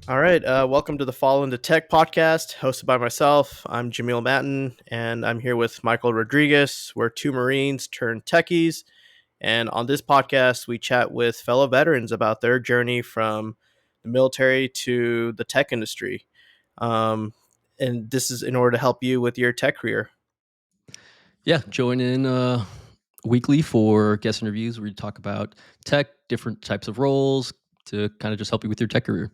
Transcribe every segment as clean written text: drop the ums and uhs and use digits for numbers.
All right. Welcome to the Fall into Tech podcast, hosted by myself. I'm Jamil Matten, and I'm here with Michael Rodriguez. We're two Marines turned techies. And on this podcast, we chat with fellow veterans about their journey from the military to the tech industry. Um, and this is in order to help you with your tech career. Yeah, join in weekly for guest interviews where we talk about tech, different types of roles to kind of just help you with your tech career.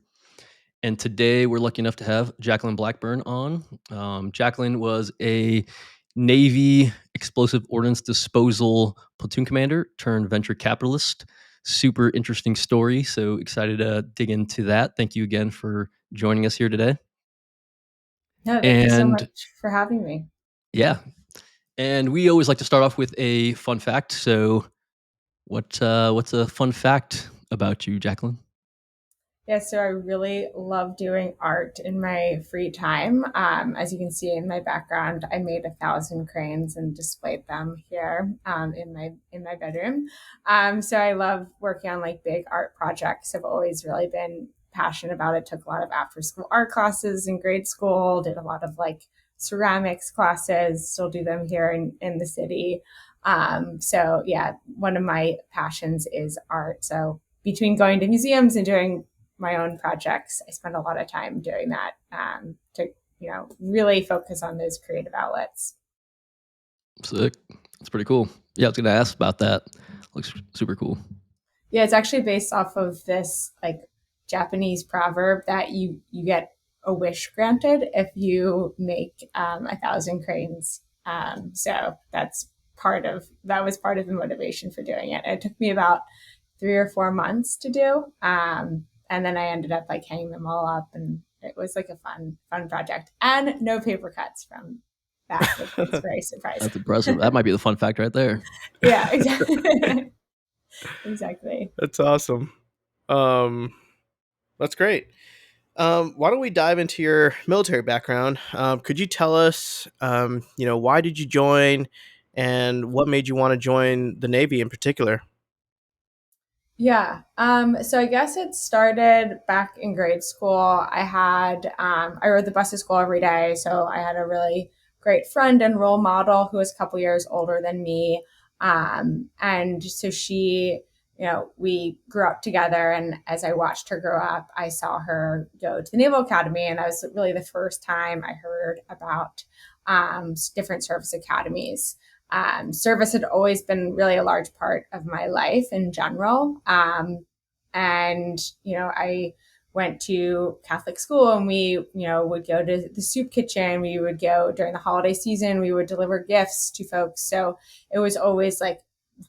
And today we're lucky enough to have Jacqueline Blackburn on. Jacqueline was a Navy Explosive Ordnance Disposal platoon commander turned venture capitalist. Super interesting story. So excited to dig into that. Thank you again for joining us here today. No, thank you so And much for having me. yeah, and we always like to start off with a fun fact. So what's a fun fact about you, Jacqueline? Yeah, so I really love doing art in my free time. As you can see in my background, I made 1,000 cranes and displayed them here in my bedroom. So I love working on like big art projects. I've always really been passionate about it. Took a lot of after school art classes in grade school. Did a lot of like ceramics classes. Still do them here in the city. So yeah, one of my passions is art. So between going to museums and doing my own projects, I spend a lot of time doing that to really focus on those creative outlets. Sick. That's pretty cool. Yeah, I was gonna ask about that. Looks super cool. Yeah, it's actually based off of this like Japanese proverb that you get a wish granted if you make 1,000 cranes. So that was part of the motivation for doing it. It took me about 3 or 4 months to do, and then I ended up like hanging them all up, and it was like a fun project, and no paper cuts from that, which was very surprising. That's impressive. That might be the fun fact right there. Yeah, exactly. Exactly. That's awesome. That's great. Why don't we dive into your military background? Could you tell us, why did you join and what made you want to join the Navy in particular? Yeah. So I guess it started back in grade school. I rode the bus to school every day. So I had a really great friend and role model who was a couple years older than me. And so we grew up together. And as I watched her grow up, I saw her go to the Naval Academy. And that was really the first time I heard about different service academies. Service had always been really a large part of my life in general. I went to Catholic school, and we would go to the soup kitchen. We would go during the holiday season. We would deliver gifts to folks. So it was always like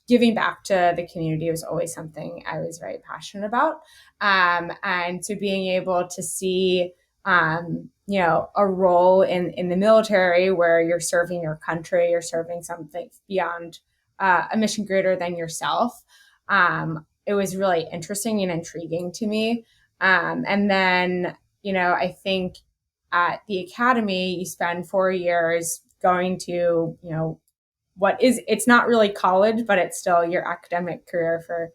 giving back to the community was always something I was very passionate about. And so being able to see a role in the military where you're serving your country, you're serving something beyond a mission greater than yourself. It was really interesting and intriguing to me. And then, I think at the academy, you spend 4 years going to, it's not really college, but it's still your academic career for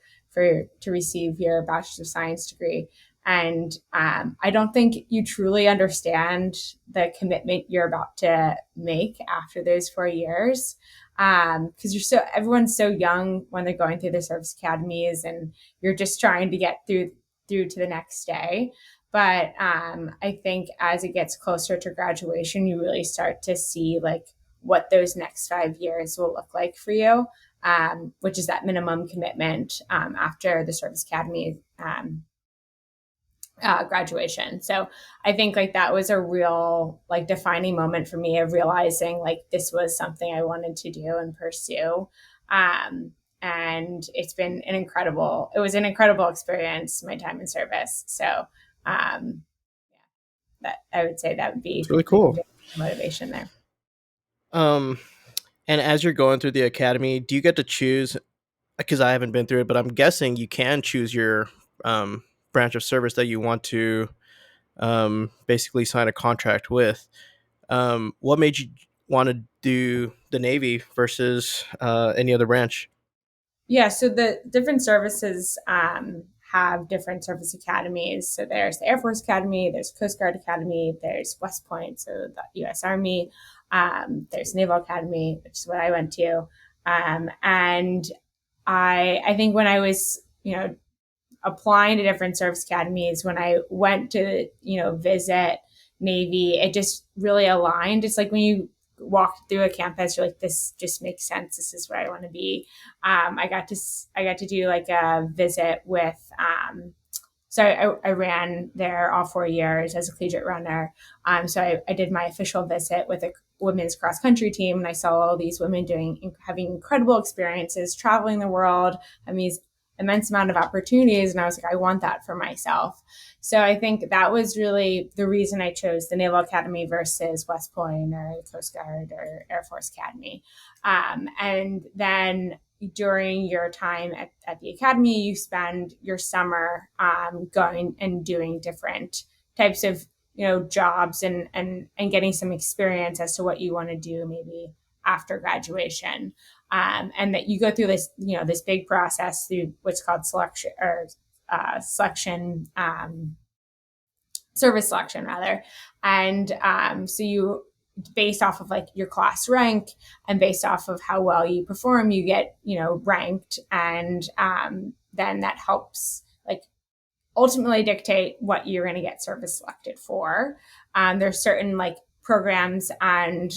to receive your bachelor's of science degree. And I don't think you truly understand the commitment you're about to make after those 4 years. Because everyone's so young when they're going through their service academies, and you're just trying to get through to the next day. But I think as it gets closer to graduation, you really start to see like what those next 5 years will look like for you, which is that minimum commitment after the service academy graduation. So I think like that was a real like defining moment for me of realizing like this was something I wanted to do and pursue. And it was an incredible experience, my time in service. So that I would say that would It's be really like cool. the motivation there. Um, and as you're going through the academy, do you get to choose? Because I haven't been through it, but I'm guessing you can choose your branch of service that you want to basically sign a contract with. What made you want to do the Navy versus any other branch? Yeah, so the different services have different service academies. So there's the Air Force Academy, there's Coast Guard Academy, there's West Point, so the U.S. Army, there's Naval Academy, which is what I went to. And I think when I was, applying to different service academies, when I went to, visit Navy, it just really aligned. It's like when you walk through a campus, you're like, this just makes sense. This is where I want to be. I got to do like a visit with, so I ran there all 4 years as a collegiate runner. So I did my official visit with a women's cross country team, and I saw all these women having incredible experiences, traveling the world, and these immense amount of opportunities. And I was like, I want that for myself. So I think that was really the reason I chose the Naval Academy versus West Point or the Coast Guard or Air Force Academy. And then during your time at the academy, you spend your summer going and doing different types of jobs and getting some experience as to what you want to do maybe after graduation. And that you go through this, this big process through what's called selection or selection, service selection rather. And so you, based off of like your class rank and based off of how well you perform, you get, ranked. And then that helps like ultimately dictate what you're going to get service selected for. There's certain like programs and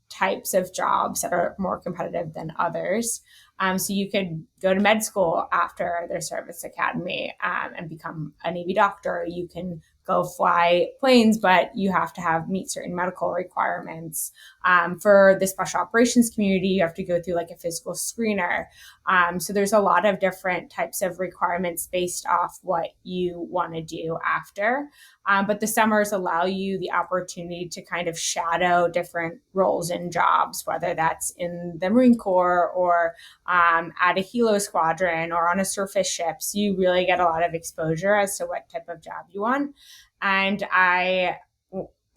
types of jobs that are more competitive than others. So you could go to med school after their service academy and become a Navy doctor. You can go fly planes, but you have to meet certain medical requirements. For the special operations community, you have to go through like a physical screener. So there's a lot of different types of requirements based off what you want to do after. But the summers allow you the opportunity to kind of shadow different roles and jobs, whether that's in the Marine Corps or at a helo squadron or on a surface ship. So you really get a lot of exposure as to what type of job you want. And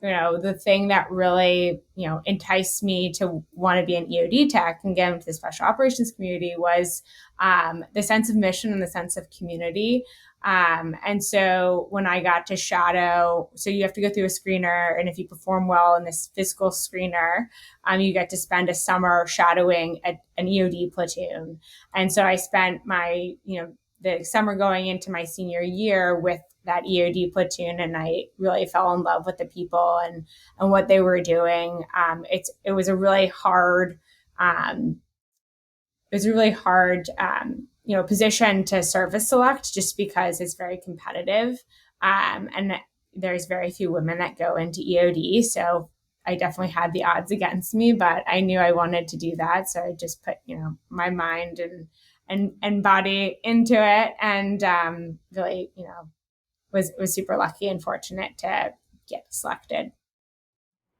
the thing that really, enticed me to want to be an EOD tech and get into the special operations community was the sense of mission and the sense of community. And so when I got to shadow, so you have to go through a screener, and if you perform well in this physical screener, you get to spend a summer shadowing an EOD platoon. And so I spent my, the summer going into my senior year with that EOD platoon, and I really fell in love with the people and what they were doing. It was a really hard, position to service select just because it's very competitive. And there's very few women that go into EOD. So I definitely had the odds against me, but I knew I wanted to do that. So I just put, my mind and body into it, and really, was super lucky and fortunate to get selected.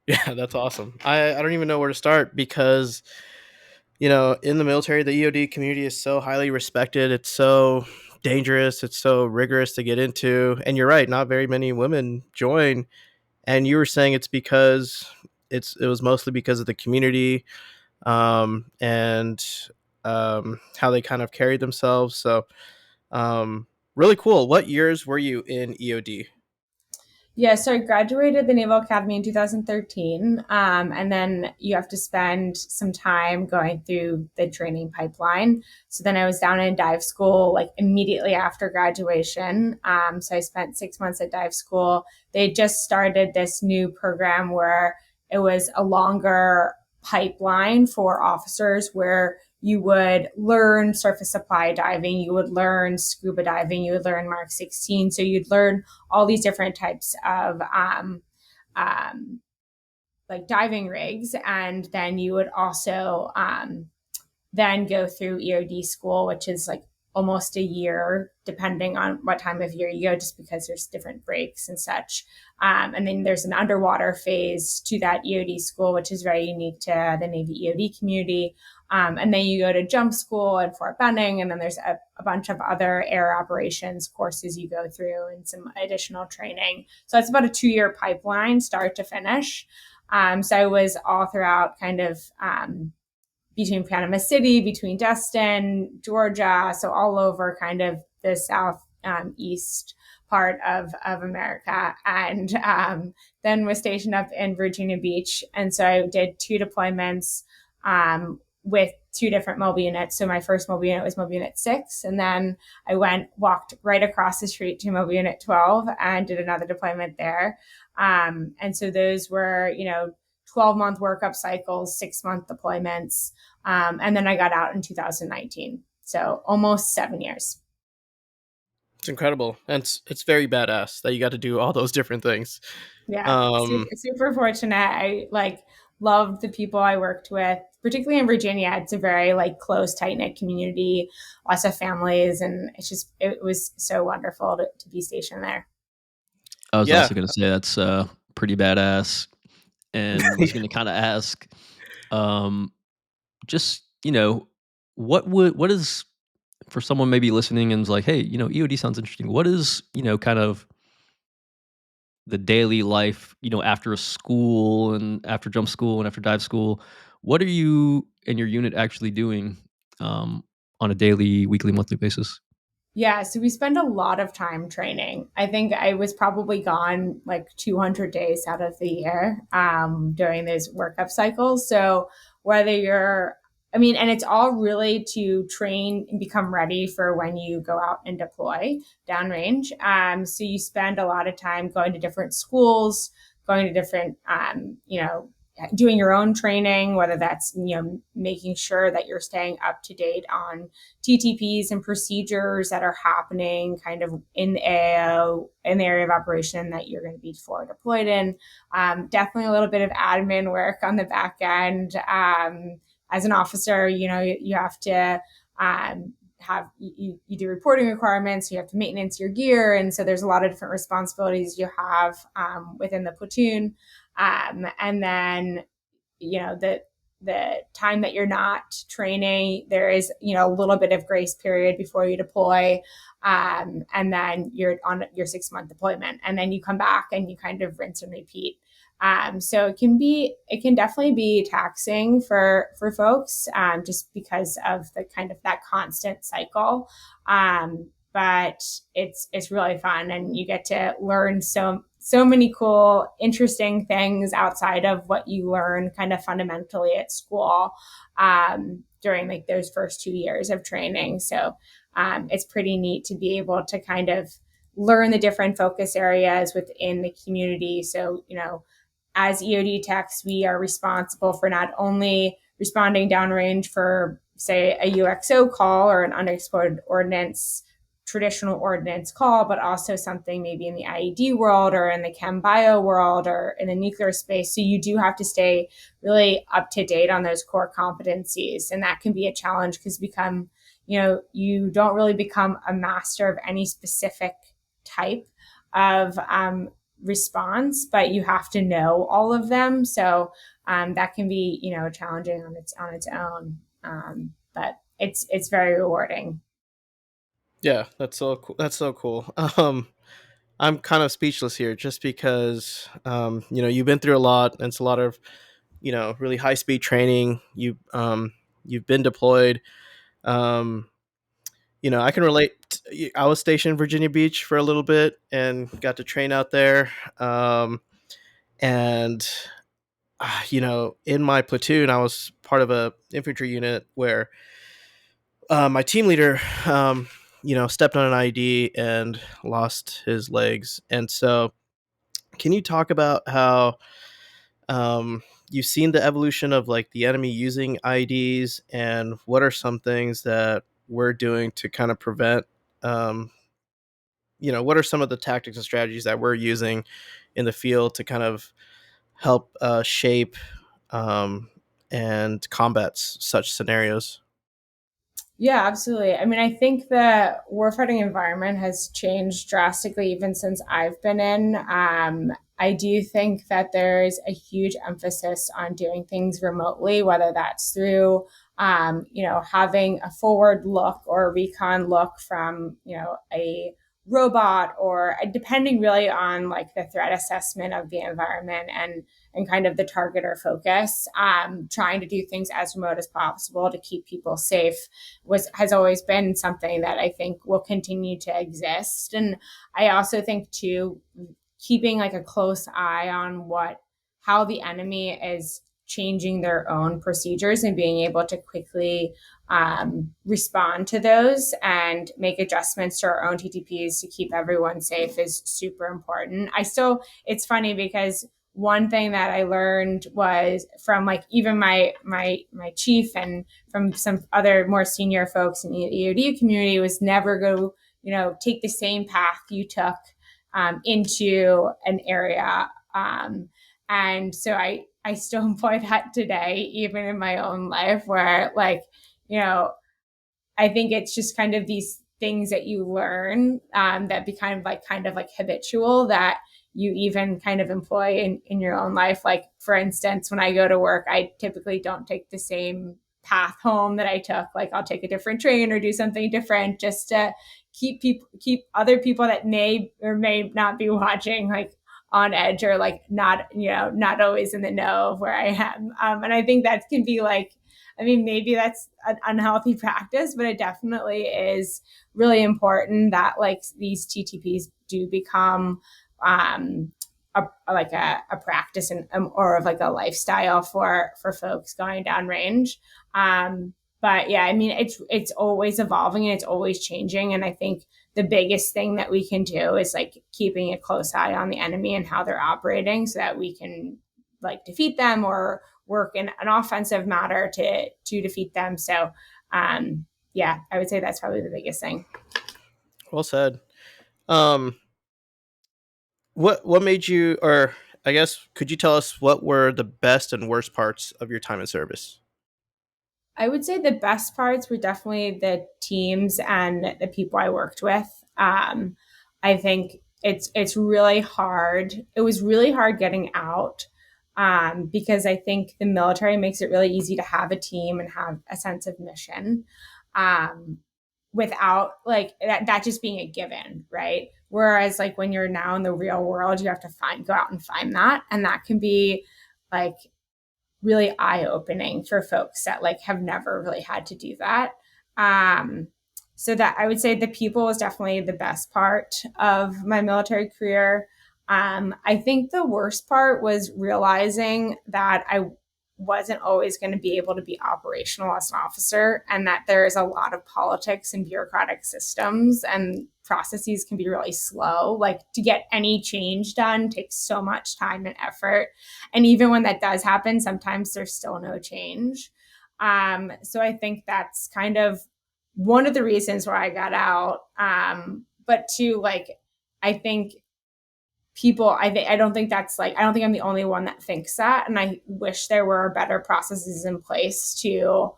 Yeah, that's awesome. I don't even know where to start because, in the military, the EOD community is so highly respected. It's so dangerous. It's so rigorous to get into. And you're right, not very many women join. And you were saying it's because it was mostly because of the community and how they kind of carried themselves. So really cool. What years were you in EOD? Yeah, so I graduated the Naval Academy in 2013, and then you have to spend some time going through the training pipeline. So then I was down in dive school like immediately after graduation. So I spent 6 months at dive school. They just started this new program where it was a longer pipeline for officers where you would learn surface supply diving, you would learn scuba diving, you would learn Mark 16. So you'd learn all these different types of like diving rigs. And then you would also then go through EOD school, which is like almost a year, depending on what time of year you go, just because there's different breaks and such. And then there's an underwater phase to that EOD school, which is very unique to the Navy EOD community. And then you go to jump school at Fort Benning, and then there's a bunch of other air operations courses you go through and some additional training. So it's about a 2-year pipeline, start to finish. So I was all throughout kind of between Panama City, between Destin, Georgia, so all over kind of the south east part of America, and then was stationed up in Virginia Beach. And so I did 2 deployments with 2 different mobile units. So my first mobile unit was mobile unit 6, and then I walked right across the street to mobile unit 12 and did another deployment there. And so those were, 12-month workup cycles, 6-month deployments. And then I got out in 2019. So almost 7 years. It's incredible. And it's very badass that you got to do all those different things. Yeah, super fortunate. I loved the people I worked with, particularly in Virginia. It's a very close, tight knit community, lots of families, and it was so wonderful to be stationed there. I was also going to say that's pretty badass, and was going to kind of ask, just what is, for someone maybe listening and is like, hey, EOD sounds interesting. What is kind of the daily life, after school and after jump school and after dive school? What are you and your unit actually doing on a daily, weekly, monthly basis? Yeah, so we spend a lot of time training. I think I was probably gone 200 days out of the year during those workup cycles. So whether and it's all really to train and become ready for when you go out and deploy downrange. So you spend a lot of time going to different schools, going to different, doing your own training, whether that's, making sure that you're staying up to date on TTPs and procedures that are happening kind of in the AO, in the area of operation that you're going to be forward deployed in. Definitely a little bit of admin work on the back end. As an officer, you have to you do reporting requirements, you have to maintenance your gear. And so there's a lot of different responsibilities you have within the platoon. And then, the time that you're not training, there is, a little bit of grace period before you deploy. And then you're on your 6-month deployment, and then you come back and you kind of rinse and repeat. So it can definitely be taxing for folks, just because of the kind of that constant cycle. But it's really fun, and you get to learn so many cool, interesting things outside of what you learn kind of fundamentally at school during those first 2 years of training. So it's pretty neat to be able to kind of learn the different focus areas within the community. So, as EOD techs, we are responsible for not only responding downrange for, say, a UXO call or an unexploded ordnance, traditional ordnance call, but also something maybe in the IED world or in the chem bio world or in the nuclear space. So you do have to stay really up to date on those core competencies. And that can be a challenge because you don't really become a master of any specific type of response, but you have to know all of them. So that can be, challenging on its own. But it's very rewarding. Yeah, that's so cool. That's so cool. I'm kind of speechless here just because you've been through a lot, and it's a lot of really high speed training. You've been deployed. I can relate. I was stationed in Virginia Beach for a little bit and got to train out there. And in my platoon, I was part of a infantry unit where my team leader, stepped on an IED and lost his legs. And so, can you talk about how you've seen the evolution of the enemy using IEDs, and what are some things that we're doing to kind of prevent? What are some of the tactics and strategies that we're using in the field to kind of help shape and combat such scenarios? Yeah, absolutely. I think the warfighting environment has changed drastically even since I've been in. I do think that there's a huge emphasis on doing things remotely, whether that's through, having a forward look or a recon look from, a robot, or depending really on like the threat assessment of the environment and kind of the target or focus, trying to do things as remote as possible to keep people safe has always been something that I think will continue to exist. And I also think too, keeping like a close eye on how the enemy is changing their own procedures and being able to quickly respond to those and make adjustments to our own TTPs to keep everyone safe is super important. It's funny because one thing that I learned was from like even my chief and from some other more senior folks in the EOD community was never go, take the same path you took into an area. And so I still employ that today, even in my own life, where like, I think it's just kind of these things that you learn that become kind of like habitual that you even kind of employ in your own life. Like, for instance, when I go to work, I typically don't take the same path home that I took. Like, I'll take a different train or do something different just to keep other people that may or may not be watching like on edge or like not always in the know of where I am. And I think that can be like, I mean, maybe that's an unhealthy practice, but it definitely is really important that like these TTPs do become a practice and or of like a lifestyle for folks going down range. But yeah, I mean, it's always evolving and it's always changing. And I think the biggest thing that we can do is like keeping a close eye on the enemy and how they're operating so that we can like defeat them or work in an offensive manner to defeat them. So yeah, I would say that's probably the biggest thing. Well said. What made you, or I guess, could you tell us what were the best and worst parts of your time in service? I would say the best parts were definitely the teams and the people I worked with. I think it's really hard. It was really hard getting out because I think the military makes it really easy to have a team and have a sense of mission without like that just being a given, right? Whereas like when you're now in the real world, you have to go out and find that, and that can be like really eye-opening for folks that like have never really had to do that. So that I would say the people was definitely the best part of my military career. I think the worst part was realizing that I wasn't always going to be able to be operational as an officer, and that there is a lot of politics and bureaucratic systems and processes can be really slow. Like, to get any change done takes so much time and effort. And even when that does happen, sometimes there's still no change. So I think that's kind of one of the reasons why I got out. But two, like, I think I don't think that's like, I don't think I'm the only one that thinks that. And I wish there were better processes in place to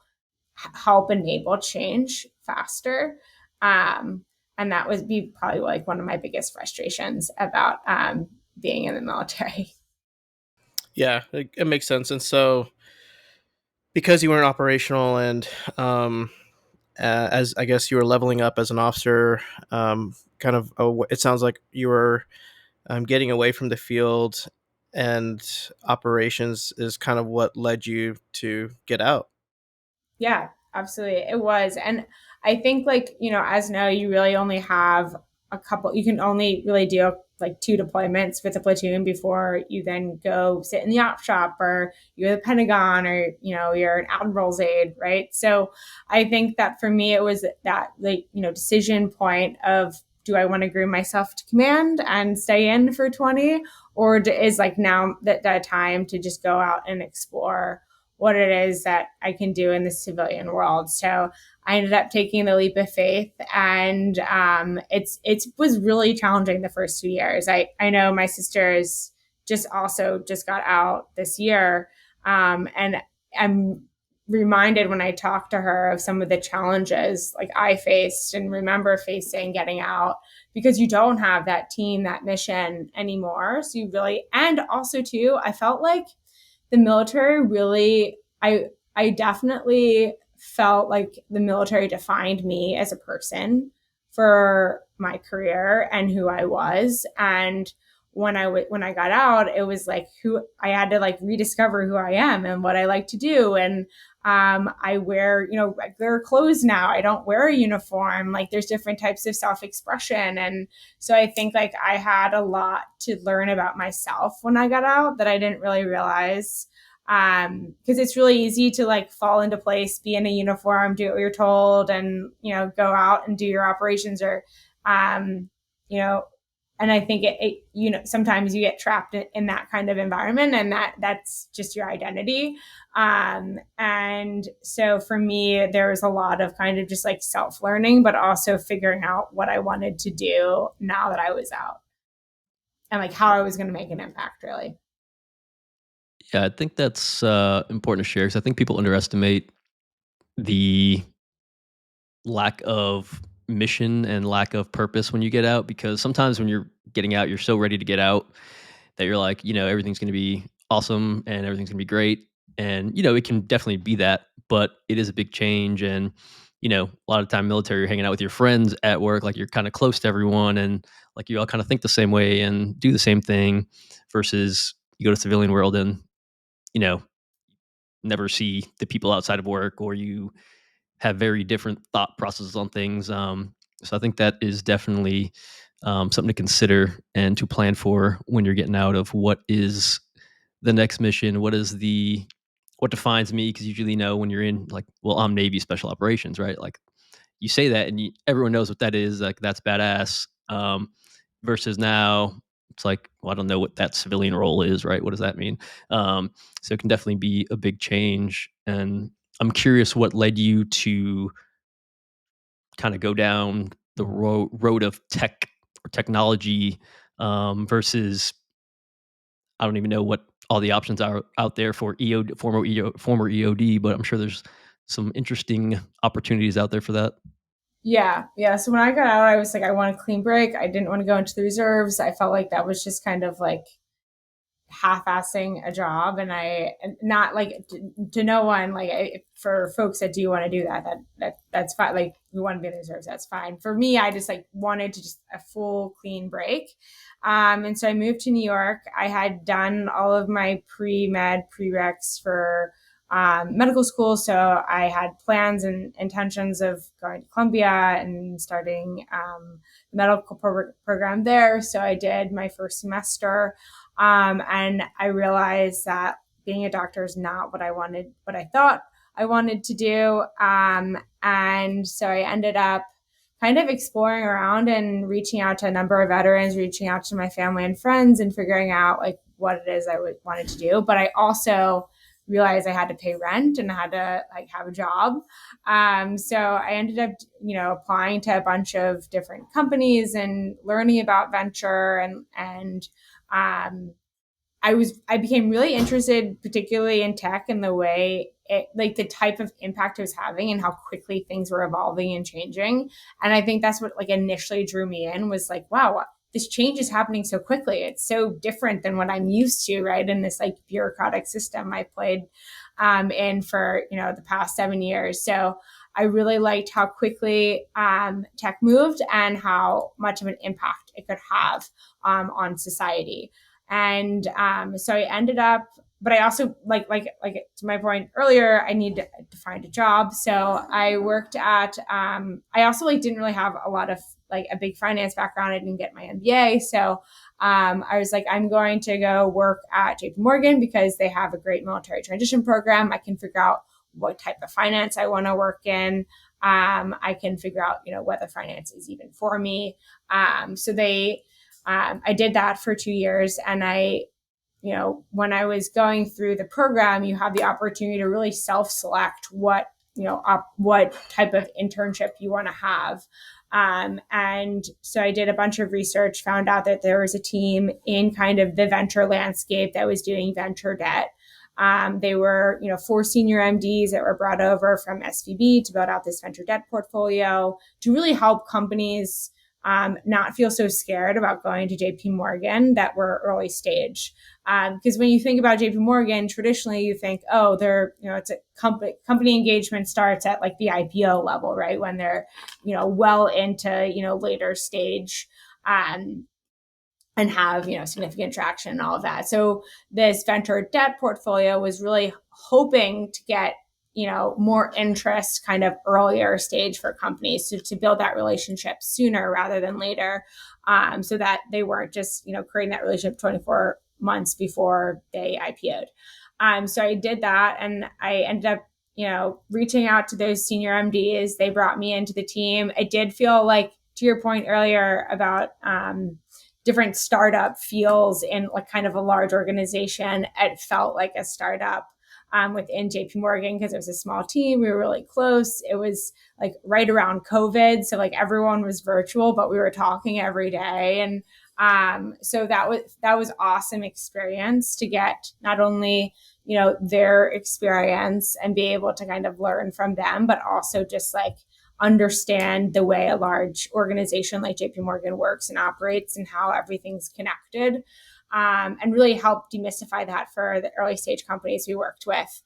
help enable change faster. And that would be probably like one of my biggest frustrations about being in the military. Yeah, it makes sense. And so, because you weren't operational and as I guess you were leveling up as an officer, it sounds like you were getting away from the field, and operations is kind of what led you to get out. Yeah, absolutely. It was. And I think like, as now you really only have you can only really do like 2 deployments with a platoon before you then go sit in the op shop or you're the Pentagon or, you're an admiral's aide, right? So I think that for me, it was that like, decision point of, do I want to groom myself to command and stay in for 20? Or is like now that time to just go out and explore what it is that I can do in the civilian world. So I ended up taking the leap of faith, and it was really challenging the first 2 years. I know my sister's just got out this year, and I'm reminded when I talk to her of some of the challenges like I faced and remember facing getting out, because you don't have that team, that mission anymore. So you really, and also too, I felt like the military really, I definitely felt like the military defined me as a person for my career and who I was. And when I got out, it was like who I had to like rediscover who I am and what I like to do. And I wear, regular clothes now. I don't wear a uniform. Like there's different types of self-expression. And so I think like I had a lot to learn about myself when I got out that I didn't really realize. Because it's really easy to like fall into place, be in a uniform, do what you're told, and go out and do your operations, or um, you know, and I think sometimes you get trapped in that kind of environment, and that's just your identity. And so for me, there was a lot of kind of just like self-learning, but also figuring out what I wanted to do now that I was out, and like how I was going to make an impact, really. Yeah, I think that's important to share because I think people underestimate the lack of mission and lack of purpose when you get out, because sometimes when you're getting out, you're so ready to get out that you're like, everything's going to be awesome and everything's going to be great. And, it can definitely be that, but it is a big change. And, a lot of the time military, you're hanging out with your friends at work, like you're kind of close to everyone and like you all kind of think the same way and do the same thing versus you go to civilian world and, you know, never see the people outside of work, or you have very different thought processes on things. So I think that is definitely something to consider and to plan for when you're getting out of what is the next mission, what defines me, because you usually know when you're in, like, well, I'm Navy Special Operations, right? Like you say that and everyone knows what that is, like that's badass. Versus now it's like, well, I don't know what that civilian role is, right? What does that mean? So it can definitely be a big change. And I'm curious what led you to kind of go down the road of tech or technology versus, I don't even know what all the options are out there for EOD, former EOD, but I'm sure there's some interesting opportunities out there for that. Yeah. So when I got out, I was like, I want a clean break. I didn't want to go into the reserves. I felt like that was just kind of like half-assing a job, and not like to no one, like for folks that do want to do that's fine. Like we want to be in the reserves, that's fine. For me, I just like wanted to just a full clean break. And so I moved to New York. I had done all of my pre-med prereqs for medical school, so I had plans and intentions of going to Columbia and starting the medical program there. So I did my first semester. And I realized that being a doctor is not what I thought I wanted to do. And so I ended up kind of exploring around and reaching out to a number of veterans, reaching out to my family and friends, and figuring out like what it is I wanted to do. But I also realized I had to pay rent and I had to like have a job. So I ended up, applying to a bunch of different companies and learning about venture, and I became really interested, particularly in tech and the way like the type of impact it was having and how quickly things were evolving and changing. And I think that's what like initially drew me in, was like, wow, this change is happening so quickly. It's so different than what I'm used to, right? In this like bureaucratic system I played in for, the past 7 years. So I really liked how quickly tech moved and how much of an impact it could have on society. And so I ended up, but I also like to my point earlier, I need to find a job. So I worked at I also like didn't really have a lot of like a big finance background. I didn't get my MBA. So I was like, I'm going to go work at JP Morgan because they have a great military transition program. I can figure out what type of finance I want to work in. I can figure out, whether finance is even for me. I did that for 2 years, and when I was going through the program, you have the opportunity to really self-select what type of internship you want to have. And so I did a bunch of research, found out that there was a team in kind of the venture landscape that was doing venture debt. They were, 4 senior MDs that were brought over from SVB to build out this venture debt portfolio to really help companies not feel so scared about going to JP Morgan that were early stage. Because when you think about JP Morgan, traditionally you think, oh, it's a company engagement starts at like the IPO level, right? When they're, well into, later stage. And have, significant traction and all of that. So this venture debt portfolio was really hoping to get, more interest kind of earlier stage for companies to build that relationship sooner rather than later, so that they weren't just, creating that relationship 24 months before they IPO'd. So I did that, and I ended up, reaching out to those senior MDs. They brought me into the team. I did feel like, to your point earlier about different startup feels in like kind of a large organization, it felt like a startup within JP Morgan because it was a small team. We were really close. It was like right around COVID. So like everyone was virtual, but we were talking every day. And so that was awesome experience to get not only, their experience and be able to kind of learn from them, but also just like understand the way a large organization like JP Morgan works and operates and how everything's connected, and really help demystify that for the early stage companies we worked with.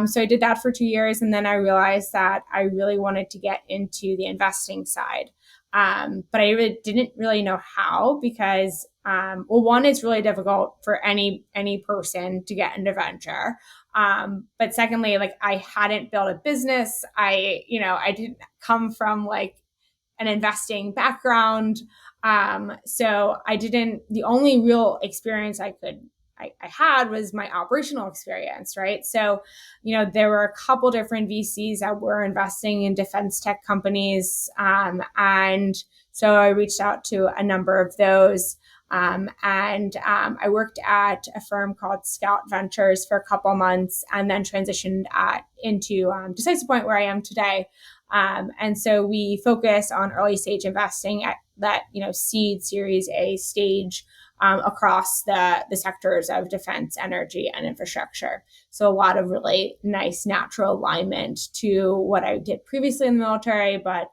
So I did that for 2 years, and then I realized that I really wanted to get into the investing side. But I really didn't really know how because, one, it's really difficult for any person to get into venture. But secondly, like I hadn't built a business. I didn't come from like an investing background. So the only real experience I had was my operational experience, right? So, there were a couple different VCs that were investing in defense tech companies. And so I reached out to a number of those. I worked at a firm called Scout Ventures for a couple months and then transitioned into Decisive Point, where I am today. And so we focus on early stage investing at that, seed, Series A stage, across the sectors of defense, energy, and infrastructure. So a lot of really nice natural alignment to what I did previously in the military, but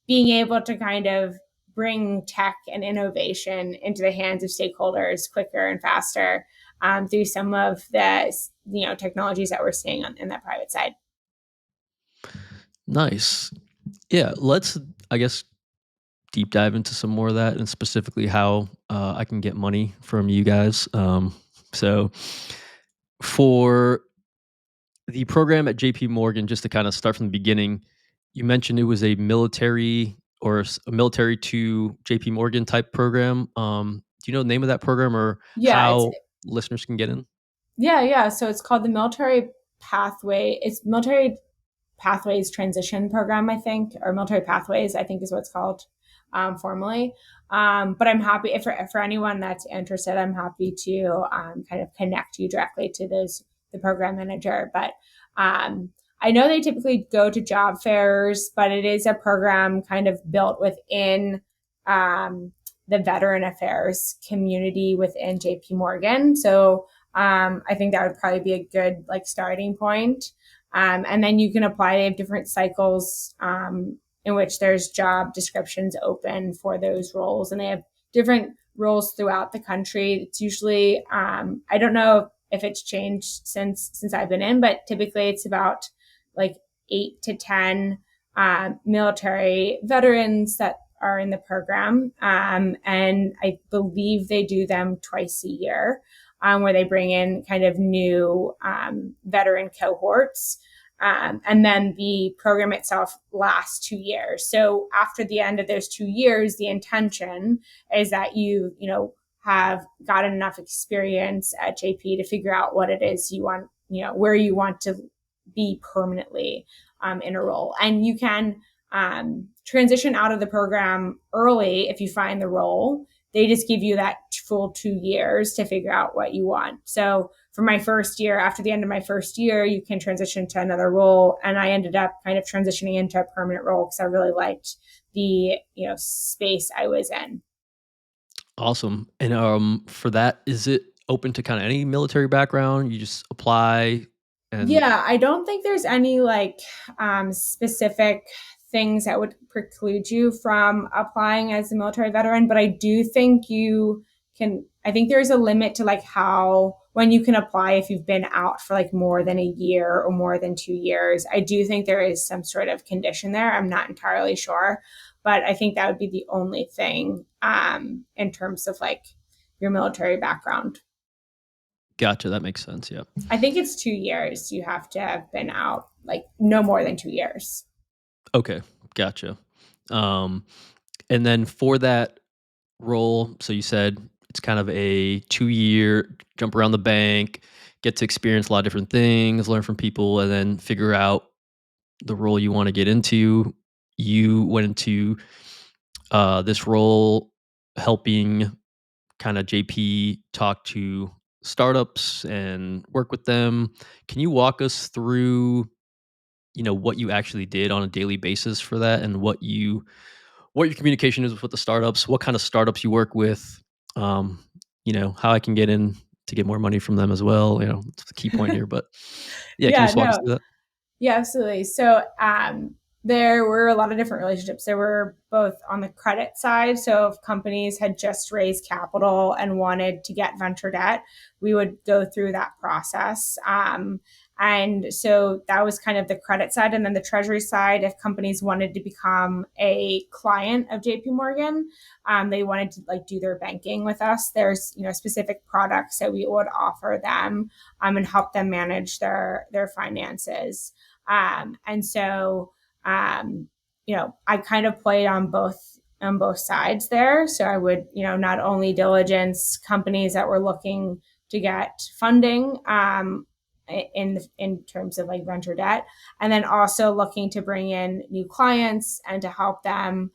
being able to kind of bring tech and innovation into the hands of stakeholders quicker and faster, through some of the technologies that we're seeing in that private side. Nice. Yeah, let's, I guess, deep dive into some more of that and specifically how I can get money from you guys. So for the program at JP Morgan, just to kind of start from the beginning, you mentioned it was a military or a military to JP Morgan type program. Do you know the name of that program or how listeners can get in? Yeah. So it's called the Military Pathway. It's Military Pathways Transition Program, I think, or Military Pathways, I think is what it's called formally. But I'm happy for anyone that's interested, I'm happy to kind of connect you directly to the program manager. But I know they typically go to job fairs, but it is a program kind of built within the veteran affairs community within JP Morgan. So I think that would probably be a good like starting point. And then you can apply. They have different cycles in which there's job descriptions open for those roles. And they have different roles throughout the country. It's usually, I don't know if it's changed since I've been in, but typically it's about like 8 to 10 military veterans that are in the program. And I believe they do them twice a year. Where they bring in kind of new veteran cohorts. And then the program itself lasts 2 years. So after the end of those 2 years, the intention is that you have gotten enough experience at JP to figure out what it is you want, where you want to be permanently in a role. And you can transition out of the program early if you find the role. They just give you that full 2 years to figure out what you want. So for my first year, after the end of my first year, you can transition to another role. And I ended up kind of transitioning into a permanent role because I really liked the, space I was in. Awesome. And for that, is it open to kind of any military background? You just apply? Yeah, I don't think there's any like specific things that would preclude you from applying as a military veteran, but I do think I think there's a limit to like when you can apply if you've been out for like more than a year or more than 2 years. I do think there is some sort of condition there. I'm not entirely sure, but I think that would be the only thing in terms of like your military background. Gotcha. That makes sense. Yeah. I think it's 2 years. You have to have been out like no more than 2 years. Okay. Gotcha. And then for that role, so you said it's kind of a 2-year jump around the bank, get to experience a lot of different things, learn from people, and then figure out the role you want to get into. You went into this role helping kind of JP talk to startups and work with them. Can you walk us through, what you actually did on a daily basis for that, and what your communication is with the startups, what kind of startups you work with, how I can get in to get more money from them as well. It's the key point here, but yeah, can you Yeah, just walk us no. through that? Yeah, absolutely. So there were a lot of different relationships. There were both on the credit side. So if companies had just raised capital and wanted to get venture debt, we would go through that process. And so that was kind of the credit side. And then the treasury side, if companies wanted to become a client of JP Morgan, they wanted to like do their banking with us. There's, specific products that we would offer them and help them manage their finances. And so, I kind of played on both sides there. So I would, not only diligence companies that were looking to get funding, in terms of like venture debt, and then also looking to bring in new clients and to help them,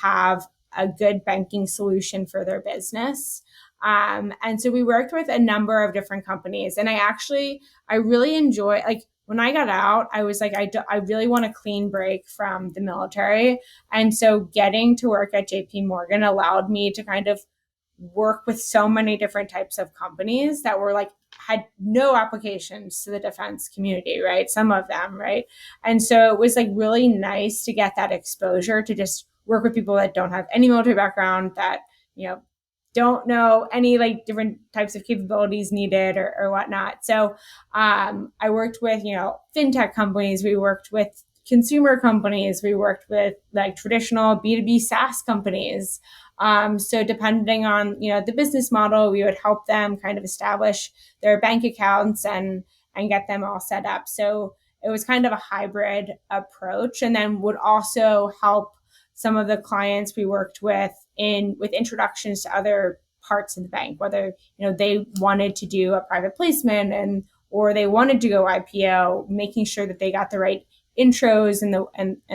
have a good banking solution for their business. And so we worked with a number of different companies, and I really enjoy, like, when I got out, I was like, I really want a clean break from the military. And so getting to work at JP Morgan allowed me to kind of work with so many different types of companies that were like, had no applications to the defense community, right? Some of them, right? And so it was like really nice to get that exposure to just work with people that don't have any military background, that, don't know any like different types of capabilities needed or whatnot. So I worked with, fintech companies. We worked with consumer companies. We worked with like traditional B2B SaaS companies. So depending on, the business model, we would help them kind of establish their bank accounts and get them all set up. So it was kind of a hybrid approach, and then would also help some of the clients we worked with with introductions to other parts of the bank, whether, they wanted to do a private placement or they wanted to go IPO, making sure that they got the right intros and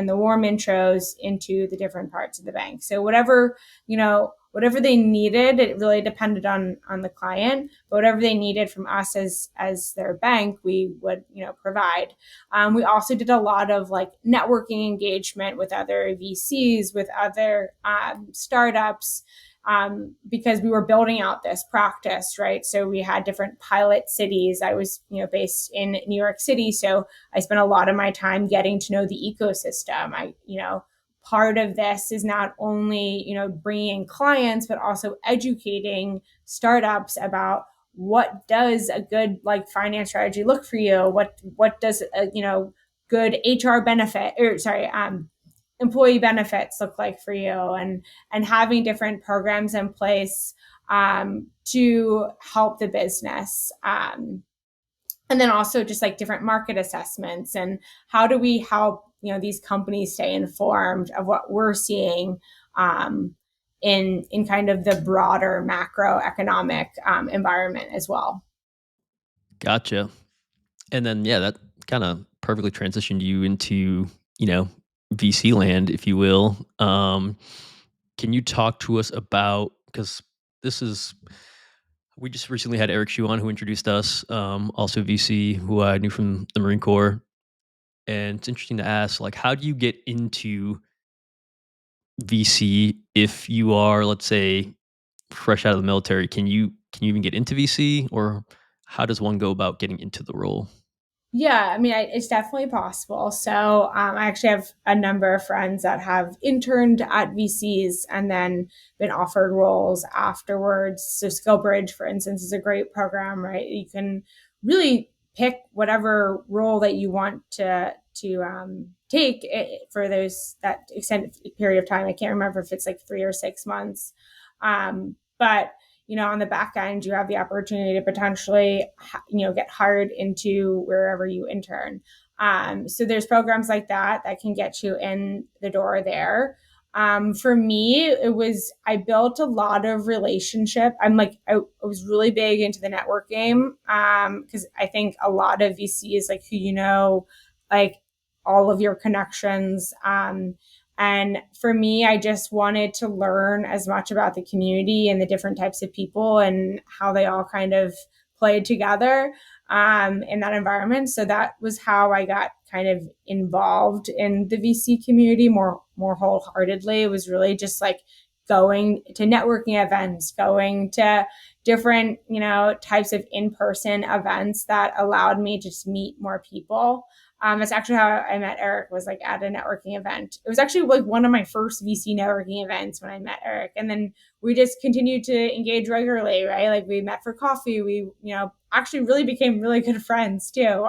the warm intros into the different parts of the bank. So whatever they needed, it really depended on the client, but whatever they needed from us as their bank, we would, provide. We also did a lot of like networking engagement with other VCs, with other startups, because we were building out this practice, right? So we had different pilot cities. I was, based in New York City, so I spent a lot of my time getting to know the ecosystem. Part of this is not only, bringing in clients, but also educating startups about what does a good like finance strategy look for you? What does a, good HR benefit, or sorry, employee benefits look like for you, and having different programs in place to help the business. And then also just like different market assessments, and how do we help, these companies stay informed of what we're seeing in kind of the broader macroeconomic environment as well. Gotcha. And then, yeah, that kind of perfectly transitioned you into, VC land, if you will. Can you talk to us about, because we just recently had Eric Shu on, who introduced us, also VC, who I knew from the Marine Corps. And it's interesting to ask, like, how do you get into VC if you are, let's say, fresh out of the military? Can you even get into VC, or how does one go about getting into the role? Yeah, I mean, it's definitely possible. So I actually have a number of friends that have interned at VCs and then been offered roles afterwards. So Skill Bridge, for instance, is a great program, right? You can really pick whatever role that you want to take for those that extended period of time. I can't remember if it's like 3 or 6 months, but on the back end, you have the opportunity to potentially, get hired into wherever you intern. So there's programs like that can get you in the door there. For me, I built a lot of relationship. I was really big into the network game. Cause I think a lot of VCs, like who, like all of your connections. And for me, I just wanted to learn as much about the community and the different types of people and how they all kind of played together in that environment. So that was how I got kind of involved in the VC community more wholeheartedly. It was really just like going to networking events, going to different, types of in-person events that allowed me to just meet more people. That's actually how I met Eric, was like at a networking event. It was actually like one of my first VC networking events when I met Eric. And then we just continued to engage regularly, right? Like we met for coffee. We, actually really became really good friends too.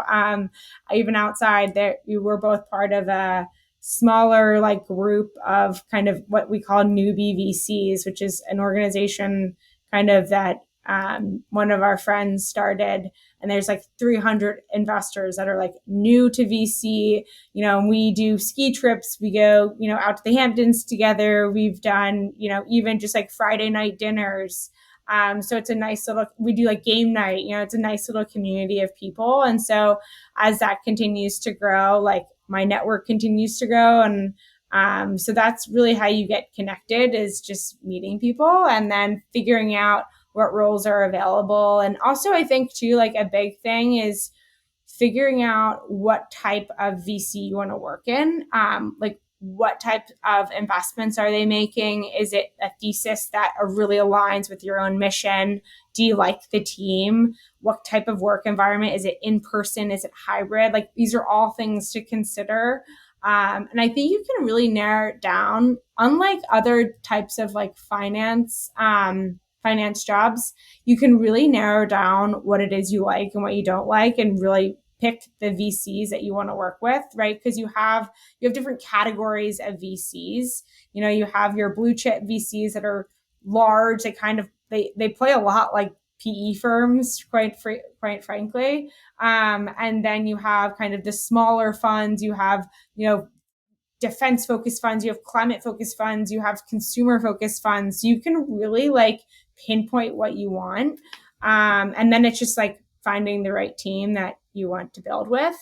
Even outside there, we were both part of a smaller like group of kind of what we call newbie VCs, which is an organization kind of that one of our friends started, and there's like 300 investors that are like new to VC. And we do ski trips. We go, out to the Hamptons together. We've done, even just like Friday night dinners. So it's a nice little, we do like game night, it's a nice little community of people. And so as that continues to grow, like my network continues to grow. And so that's really how you get connected, is just meeting people and then figuring out what roles are available. And also I think too, like a big thing is figuring out what type of VC you want to work in. Like what type of investments are they making? Is it a thesis that really aligns with your own mission? Do you like the team? What type of work environment? Is it in person? Is it hybrid? Like these are all things to consider. And I think you can really narrow it down. Unlike other types of like finance jobs, you can really narrow down what it is you like and what you don't like, and really pick the VCs that you want to work with, right? Because you have different categories of VCs. You have your blue chip VCs that are large. They play a lot like PE firms, quite frankly. And then you have kind of the smaller funds. You have defense focused funds, you have climate focused funds, you have consumer focused funds. You can really like pinpoint what you want. And then it's just like finding the right team that you want to build with.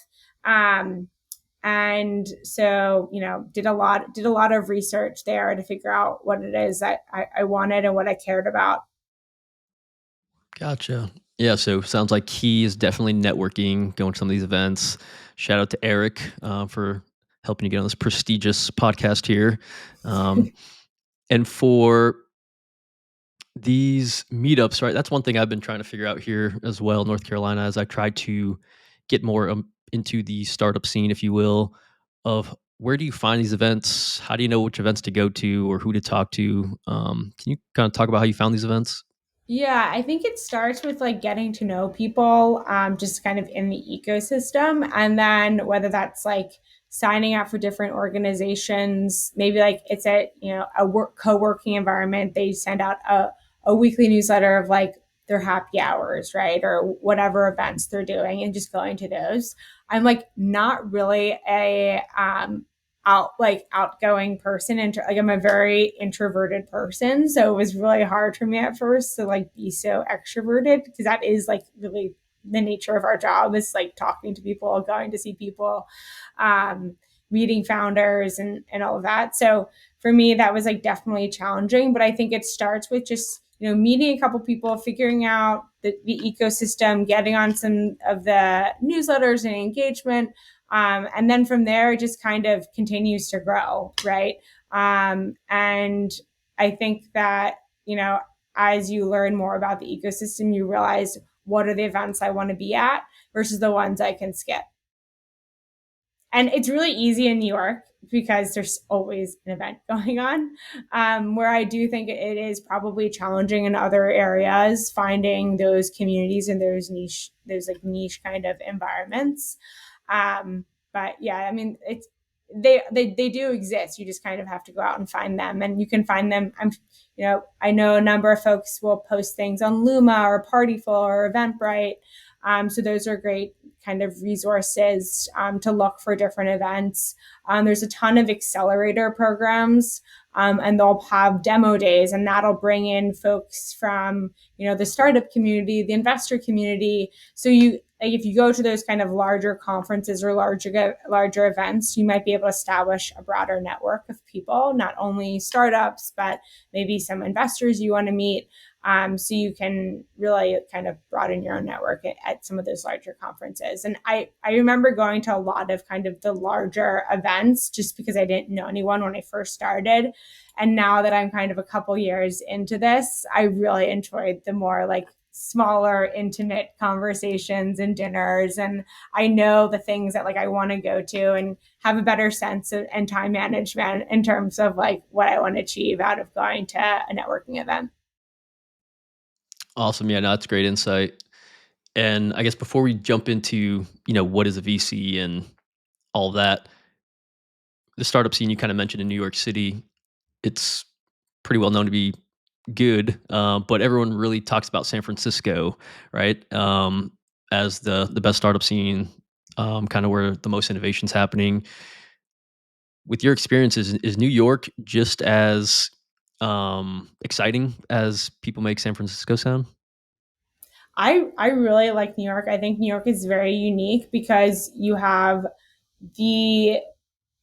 And so, did a lot of research there to figure out what it is that I wanted and what I cared about. Gotcha. Yeah, so sounds like key is definitely networking, going to some of these events. Shout out to Eric for helping you get on this prestigious podcast here. And for these meetups, right? That's one thing I've been trying to figure out here as well, North Carolina, as I try to get more into the startup scene, if you will, of where do you find these events? How do you know which events to go to or who to talk to? Can you kind of talk about how you found these events? Yeah, I think it starts with like getting to know people, just kind of in the ecosystem. And then whether that's like signing up for different organizations, maybe like it's a co-working environment. They send out a weekly newsletter of like their happy hours, right? Or whatever events they're doing, and just going to those. I'm like not really a outgoing person, and like I'm a very introverted person, so it was really hard for me at first to like be so extroverted, because that is like really the nature of our job, is like talking to people, going to see people, um, meeting founders, and all of that. So for me that was like definitely challenging, but I think it starts with just meeting a couple people, figuring out the ecosystem, getting on some of the newsletters and engagement, and then from there, it just kind of continues to grow, right? And I think that, as you learn more about the ecosystem, you realize what are the events I want to be at versus the ones I can skip. And it's really easy in New York because there's always an event going on. Where I do think it is probably challenging in other areas, finding those communities and those like niche kind of environments. But yeah, I mean, they do exist. You just kind of have to go out and find them, and you can find them. I know a number of folks will post things on Luma or Partyful or Eventbrite. So those are great kind of resources to look for different events. There's a ton of accelerator programs, and they'll have demo days, and that'll bring in folks from the startup community, the investor community. So if you go to those kind of larger conferences or larger events, you might be able to establish a broader network of people, not only startups, but maybe some investors you want to meet. So you can really kind of broaden your own network at some of those larger conferences. And I remember going to a lot of kind of the larger events just because I didn't know anyone when I first started. And now that I'm kind of a couple years into this, I really enjoyed the more like smaller, intimate conversations and dinners. And I know the things that like I want to go to and have a better sense of, and time management in terms of like what I want to achieve out of going to a networking event. Awesome. Yeah, no, that's great insight. And I guess before we jump into, what is a VC and all of that, the startup scene you kind of mentioned in New York City, it's pretty well known to be good, but everyone really talks about San Francisco, right? As the best startup scene, kind of where the most innovation's happening. With your experiences, is New York just as exciting as people make San Francisco sound? I really like New York. I think New York is very unique because you have the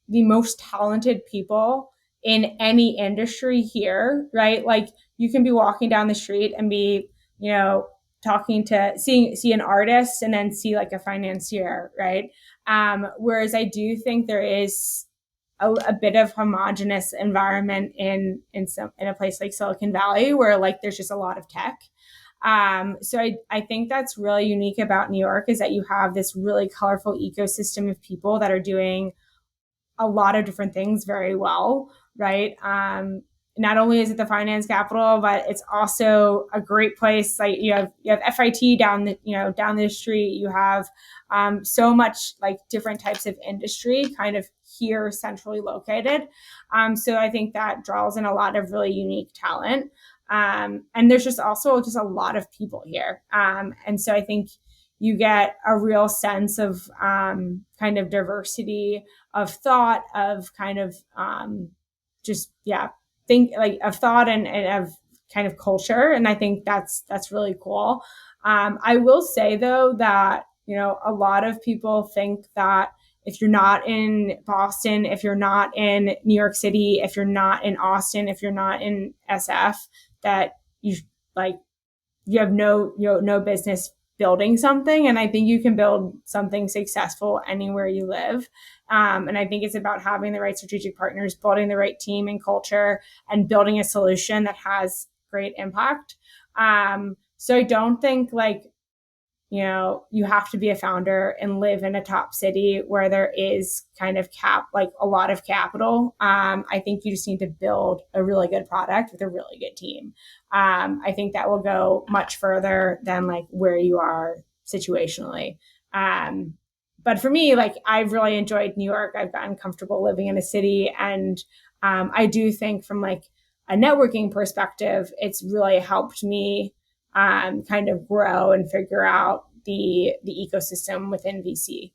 the most talented people in any industry here, right? Like you can be walking down the street and be, talking to see an artist and then see like a financier, right? Whereas I do think there is a bit of homogenous environment in a place like Silicon Valley where like there's just a lot of tech. So I think that's really unique about New York is that you have this really colorful ecosystem of people that are doing a lot of different things very well, right? Not only is it the finance capital, but it's also a great place. Like you have FIT down the street. You have so much like different types of industry kind of here centrally located. So I think that draws in a lot of really unique talent. And there's just also just a lot of people here. And so I think you get a real sense of kind of diversity of thought, of kind of just think like of thought and of kind of culture. And I think that's really cool. I will say though that a lot of people think that if you're not in Boston, if you're not in New York City, if you're not in Austin, if you're not in SF, that you like you have no business building something. And I think you can build something successful anywhere you live. And I think it's about having the right strategic partners, building the right team and culture, and building a solution that has great impact. So I don't think like you have to be a founder and live in a top city where there is kind of like a lot of capital. I think you just need to build a really good product with a really good team. I think that will go much further than like where you are situationally. But for me, like I've really enjoyed New York. I've gotten comfortable living in a city. And I do think from like a networking perspective, it's really helped me kind of grow and figure out the ecosystem within VC.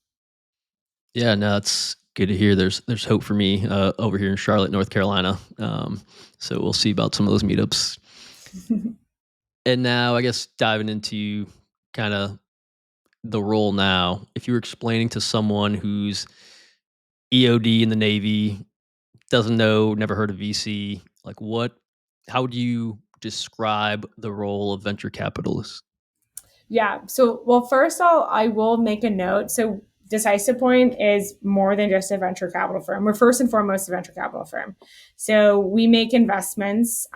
Yeah, no, it's good to hear. There's hope for me over here in Charlotte, North Carolina. So we'll see about some of those meetups. And now, I guess diving into kind of the role now. If you were explaining to someone who's EOD in the Navy, doesn't know, never heard of VC, like how would you describe the role of venture capitalists? Yeah. So, well, first I will make a note. So, Decisive Point is more than just a venture capital firm. We're first and foremost a venture capital firm. So we make investments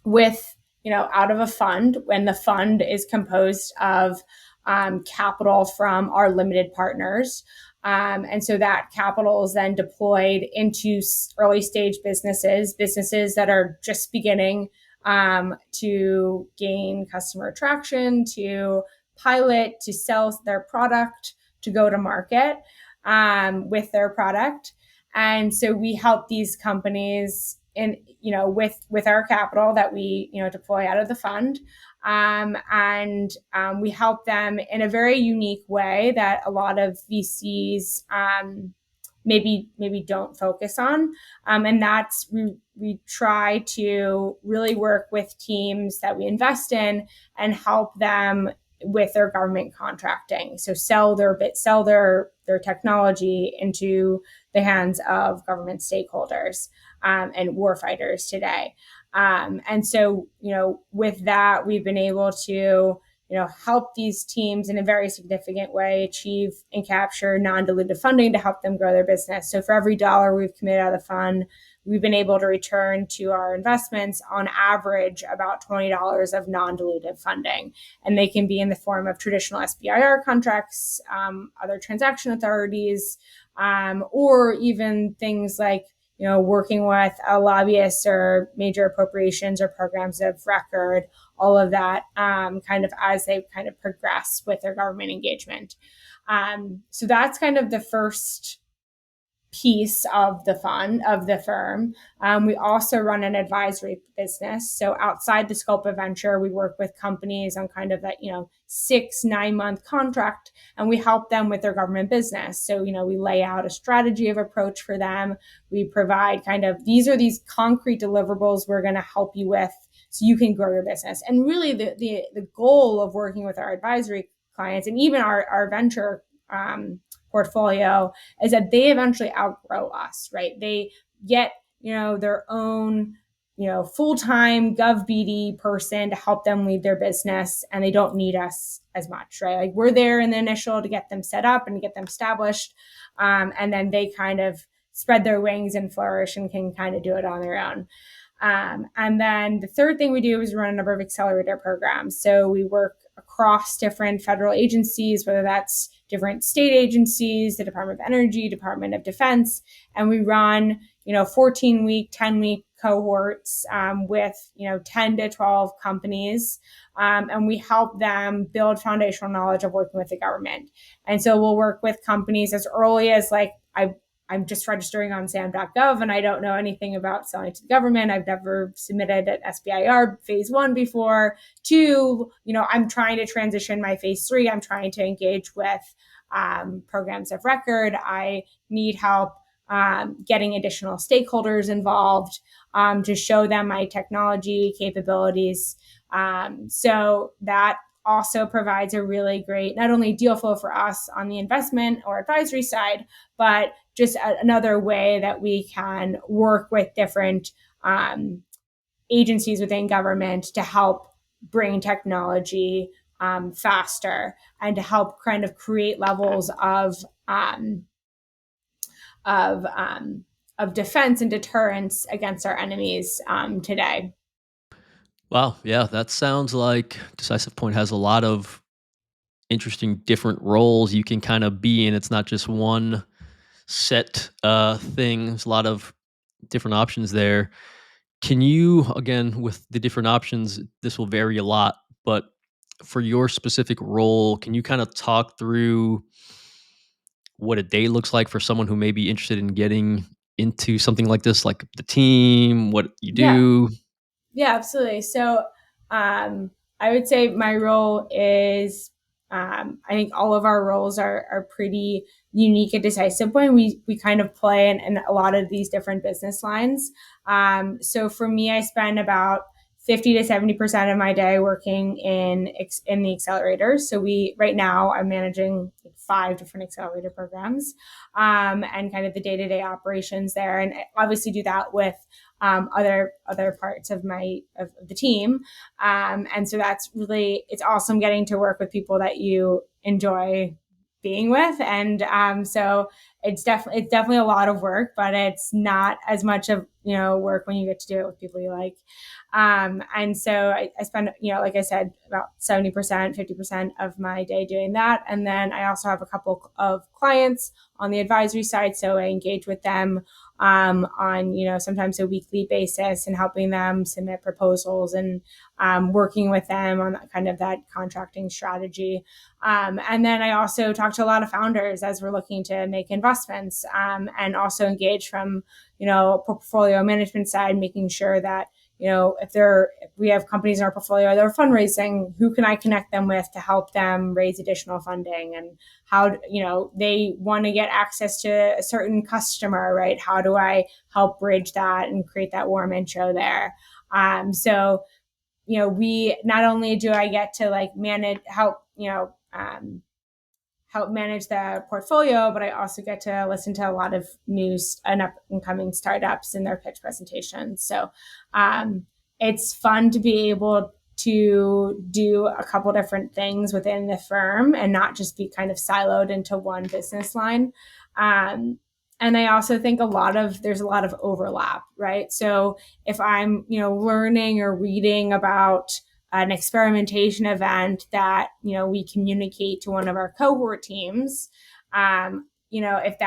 with out of a fund when the fund is composed of capital from our limited partners. And so that capital is then deployed into early stage businesses that are just beginning to gain customer traction, to pilot, to sell their product, to go to market with their product. And so we help these companies with our capital that we deploy out of the fund. We help them in a very unique way that a lot of VCs maybe don't focus on. And that's we try to really work with teams that we invest in and help them with their government contracting. So sell their technology into the hands of government stakeholders and warfighters today. And so, with that, we've been able to, help these teams in a very significant way achieve and capture non-dilutive funding to help them grow their business. So for every dollar we've committed out of the fund, we've been able to return to our investments on average about $20 of non-dilutive funding. And they can be in the form of traditional SBIR contracts, other transaction authorities, or even things like working with lobbyists or major appropriations or programs of record, all of that kind of as they kind of progress with their government engagement. So that's kind of the first piece of the firm. We also run an advisory business. So outside the scope of venture, we work with companies on kind of that, 6-9 month contract, and we help them with their government business. So, we lay out a strategy of approach for them. We provide these are these concrete deliverables we're going to help you with so you can grow your business. And really the goal of working with our advisory clients and even our venture portfolio is that they eventually outgrow us, right? They get, their own, full-time GovBD person to help them lead their business, and they don't need us as much, right? Like we're there in the initial to get them set up and to get them established. And then they kind of spread their wings and flourish and can kind of do it on their own. And then the third thing we do is run a number of accelerator programs. So we work across different federal agencies, whether that's different state agencies, the Department of Energy, Department of Defense, and we run, 14-week, 10-week cohorts with, 10 to 12 companies, and we help them build foundational knowledge of working with the government. And so we'll work with companies as early as I'm just registering on SAM.gov and I don't know anything about selling to the government. I've never submitted an SBIR phase 1 before. 2, I'm trying to transition my phase 3. I'm trying to engage with programs of record. I need help getting additional stakeholders involved to show them my technology capabilities. So that also provides a really great, not only deal flow for us on the investment or advisory side, but just another way that we can work with different agencies within government to help bring technology faster and to help kind of create levels of defense and deterrence against our enemies today. Wow. Yeah, that sounds like Decisive Point has a lot of interesting different roles you can kind of be in. It's not just one set thing. There's a lot of different options there. Can you, again, with the different options, this will vary a lot, but for your specific role, can you kind of talk through what a day looks like for someone who may be interested in getting into something like this, like the team, what you do? Yeah, absolutely. So I would say my role is, I think all of our roles are pretty unique at Decisive Point. We kind of play in a lot of these different business lines. So for me, I spend about 50 to 70% of my day working in the accelerators. So right now I'm managing 5 different accelerator programs, and kind of the day-to-day operations there. And I obviously do that with other parts of the team. And so it's awesome getting to work with people that you enjoy being with. And so it's definitely a lot of work, but it's not as much of, work when you get to do it with people you like. And so I spend, like I said, about 70%, 50% of my day doing that. And then I also have a couple of clients on the advisory side. So I engage with them on, sometimes a weekly basis, and helping them submit proposals, and working with them on that contracting strategy. And then I also talk to a lot of founders as we're looking to make investments, and also engage from, portfolio management side, making sure that, if we have companies in our portfolio that are fundraising, who can I connect them with to help them raise additional funding, and how, they want to get access to a certain customer, right? How do I help bridge that and create that warm intro there? So, we not only do I get to help manage the portfolio, but I also get to listen to a lot of news and up and coming startups in their pitch presentations. So it's fun to be able to do a couple different things within the firm and not just be kind of siloed into one business line. And I also think there's a lot of overlap, right? So if I'm, learning or reading about an experimentation event that, we communicate to one of our cohort teams, if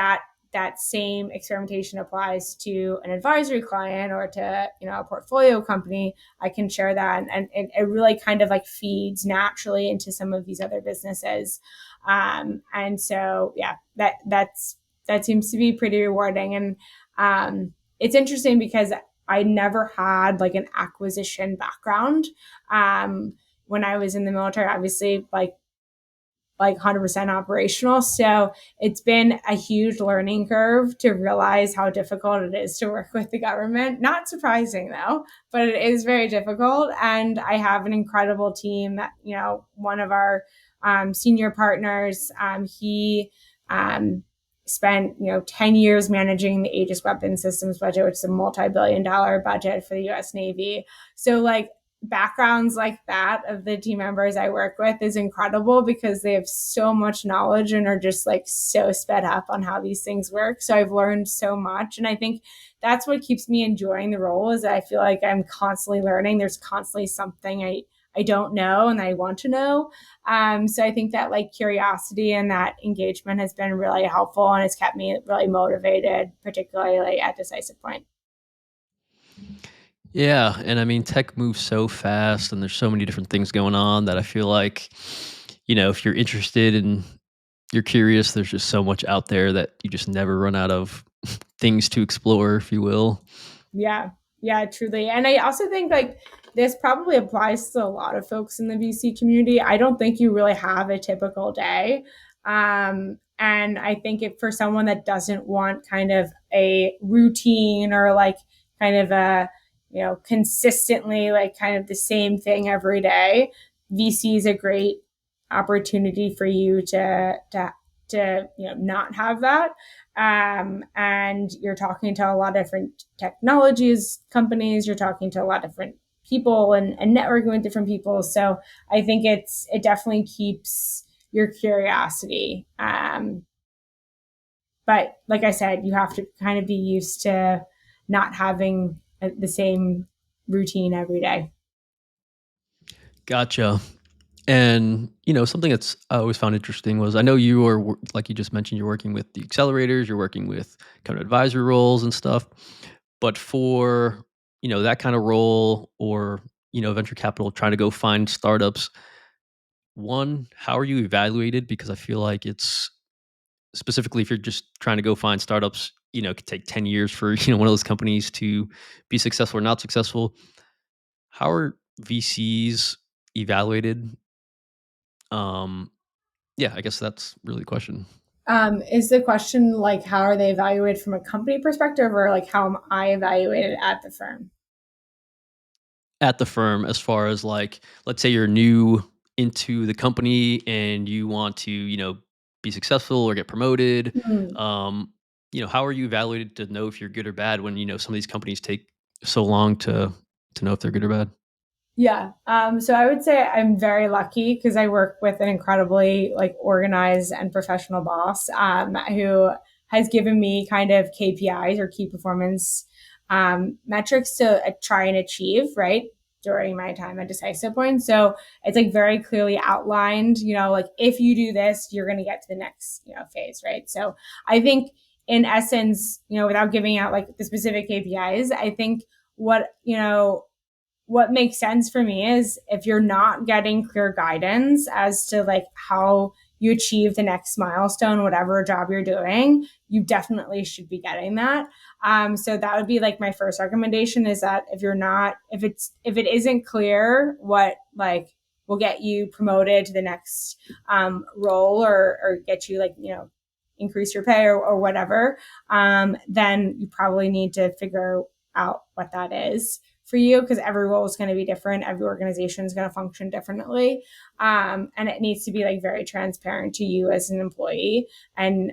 that same experimentation applies to an advisory client or to, a portfolio company, I can share that. And it really kind of feeds naturally into some of these other businesses. And so, yeah, that seems to be pretty rewarding. And it's interesting because I never had an acquisition background. When I was in the military, obviously, 100% operational. So it's been a huge learning curve to realize how difficult it is to work with the government. Not surprising though, but it is very difficult. And I have an incredible team that, one of our senior partners, he spent 10 years managing the Aegis Weapons Systems budget, which is a multi-billion-dollar budget for the U.S. Navy. So backgrounds like that of the team members I work with is incredible because they have so much knowledge and are just so sped up on how these things work. So I've learned so much. And I think that's what keeps me enjoying the role, is that I feel like I'm constantly learning. There's constantly something I don't know and I want to know. So I think that curiosity and that engagement has been really helpful, and it's kept me really motivated, particularly at Decisive Point. Yeah, and I mean, tech moves so fast, and there's so many different things going on that I feel like, if you're interested and you're curious, there's just so much out there that you just never run out of things to explore, if you will. Yeah, truly. And I also think this probably applies to a lot of folks in the VC community. I don't think you really have a typical day. And I think for someone that doesn't want kind of a routine or kind of a, consistently kind of the same thing every day, VC is a great opportunity for you to not have that. And you're talking to a lot of different technologies companies, you're talking to a lot of different people and networking with different people. So I think it definitely keeps your curiosity. But like I said, you have to kind of be used to not having the same routine every day. Gotcha. And, something that's I always found interesting was, I know you are, like you just mentioned, you're working with the accelerators, you're working with kind of advisory roles and stuff. But for, that kind of role, or, venture capital, trying to go find startups, one, how are you evaluated? Because I feel like it's, specifically if you're just trying to go find startups, it could take 10 years for, one of those companies to be successful or not successful. How are VCs evaluated? Yeah, I guess that's really the question. Is the question how are they evaluated from a company perspective, or how am I evaluated at the firm? At the firm, as far as let's say you're new into the company and you want to, be successful or get promoted. Hmm. How are you evaluated to know if you're good or bad when, some of these companies take so long to know if they're good or bad? Yeah. So I would say I'm very lucky because I work with an incredibly organized and professional boss, who has given me kind of KPIs or key performance metrics to try and achieve, right, during my time at Decisive Point. So it's like very clearly outlined, like if you do this, you're going to get to the next, phase, right? So I think in essence, without giving out like the specific KPIs, I think what makes sense for me is if you're not getting clear guidance as to like how you achieve the next milestone, whatever job you're doing, you definitely should be getting that. So that would be like my first recommendation is that if it isn't clear what like will get you promoted to the next role or get you like, increase your pay or whatever, then you probably need to figure out what that is for you, because every role is going to be different. Every organization is going to function differently. And it needs to be like very transparent to you as an employee. And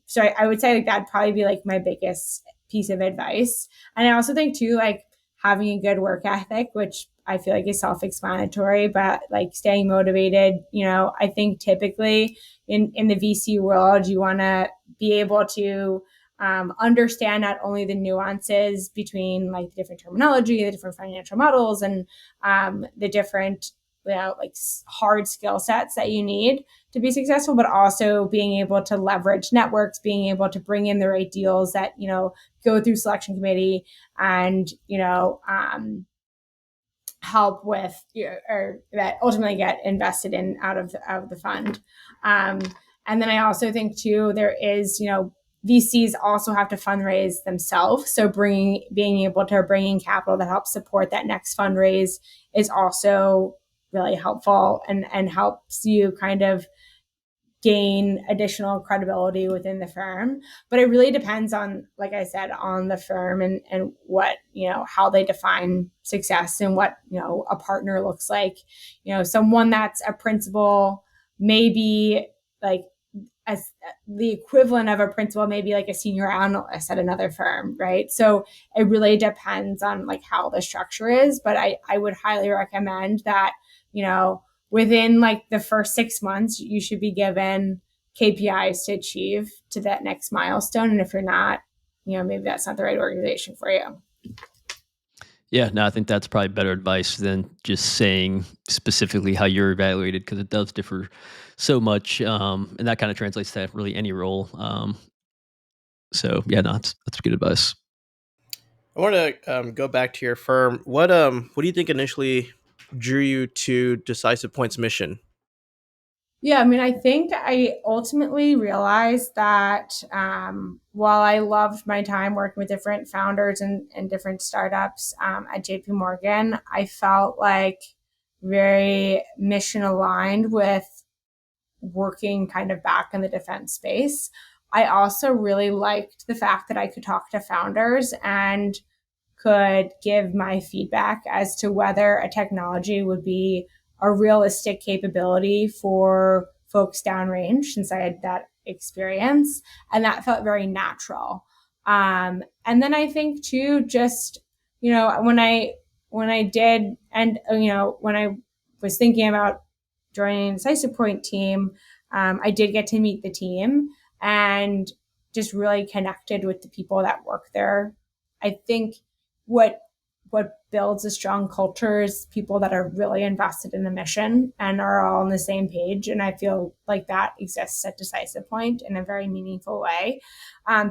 so I would say like that'd probably be like my biggest piece of advice. And I also think too, like having a good work ethic, which I feel like is self-explanatory, but like staying motivated, I think typically in the VC world, you want to be able to understand not only the nuances between like the different terminology, the different financial models, and the different like hard skill sets that you need to be successful, but also being able to leverage networks, being able to bring in the right deals that go through selection committee and help with or that ultimately get invested in out of the fund. And then I also think too there is VCs also have to fundraise themselves. So being able to bring in capital that helps support that next fundraise is also really helpful and helps you kind of gain additional credibility within the firm. But it really depends on, like I said, on the firm and what, how they define success and what, a partner looks like. Someone that's a principal, maybe like as the equivalent of a principal, maybe like a senior analyst at another firm, right? So it really depends on like how the structure is, but I would highly recommend that, within like the first 6 months, you should be given KPIs to achieve to that next milestone. And if you're not, maybe that's not the right organization for you. Yeah, no, I think that's probably better advice than just saying specifically how you're evaluated, because it does differ so much, and that kind of translates to really any role. So yeah, no, that's good advice. I want to go back to your firm. What do you think initially drew you to Decisive Point's mission? Yeah, I mean, I think I ultimately realized that while I loved my time working with different founders and different startups at JP Morgan, I felt like very mission aligned with working kind of back in the defense space. I also really liked the fact that I could talk to founders and could give my feedback as to whether a technology would be a realistic capability for folks downrange, since I had that experience. And that felt very natural. And then I think too, just, when I did, and, when I was thinking about joining the Decisive Point team, I did get to meet the team and just really connected with the people that work there. I think what builds a strong culture is people that are really invested in the mission and are all on the same page. And I feel like that exists at Decisive Point in a very meaningful way.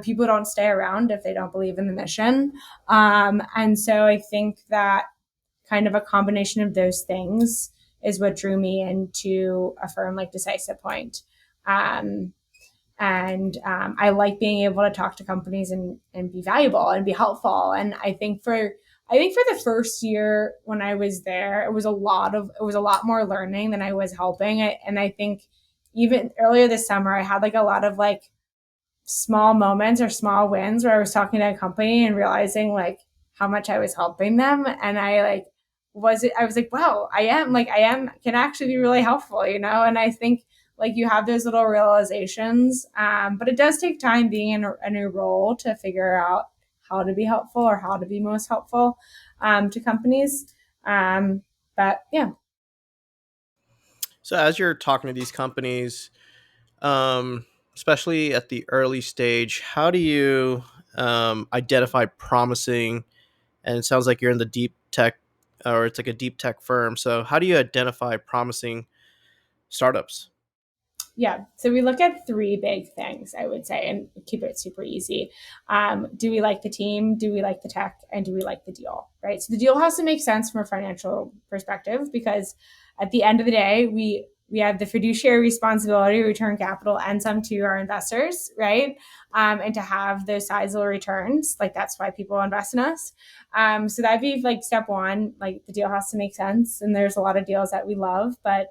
People don't stay around if they don't believe in the mission. And so I think that kind of a combination of those things is what drew me into a firm like Decisive Point. I like being able to talk to companies and be valuable and be helpful. And I think for the first year when I was there, it was a lot more learning than I was helping. And I think even earlier this summer, I had like a lot of like small moments or small wins where I was talking to a company and realizing like how much I was helping them. And I was like, wow, I can actually be really helpful, And I think like you have those little realizations, but it does take time being in a new role to figure out how to be helpful or how to be most helpful to companies. But yeah. So as you're talking to these companies, especially at the early stage, how do you identify promising? And it sounds like you're in the deep tech, or it's like a deep tech firm. So how do you identify promising startups? Yeah. So we look at three big things, I would say, and keep it super easy. Do we like the team? Do we like the tech? And do we like the deal? Right. So the deal has to make sense from a financial perspective, because at the end of the day, we have the fiduciary responsibility to return capital and some to our investors, right? And to have those sizable returns, like that's why people invest in us. So that'd be like step one. Like the deal has to make sense, and there's a lot of deals that we love, but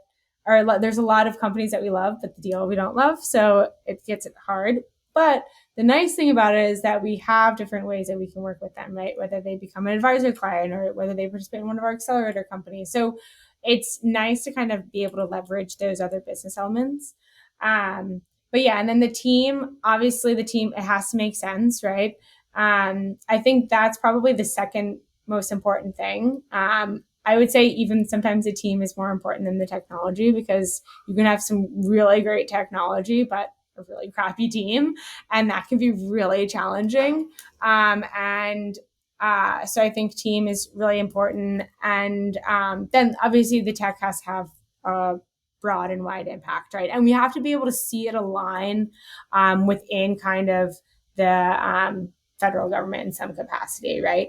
or there's a lot of companies that we love, but the deal we don't love. So it gets it hard. But the nice thing about it is that we have different ways that we can work with them, right? Whether they become an advisor client or whether they participate in one of our accelerator companies. So it's nice to kind of be able to leverage those other business elements. But yeah, and then the team, obviously the team, it has to make sense, right? I think that's probably the second most important thing. I would say even sometimes the team is more important than the technology, because you can have some really great technology, but a really crappy team, and that can be really challenging. So I think team is really important, and then obviously the tech has to have a broad and wide impact, right? And we have to be able to see it align within kind of the federal government in some capacity, right?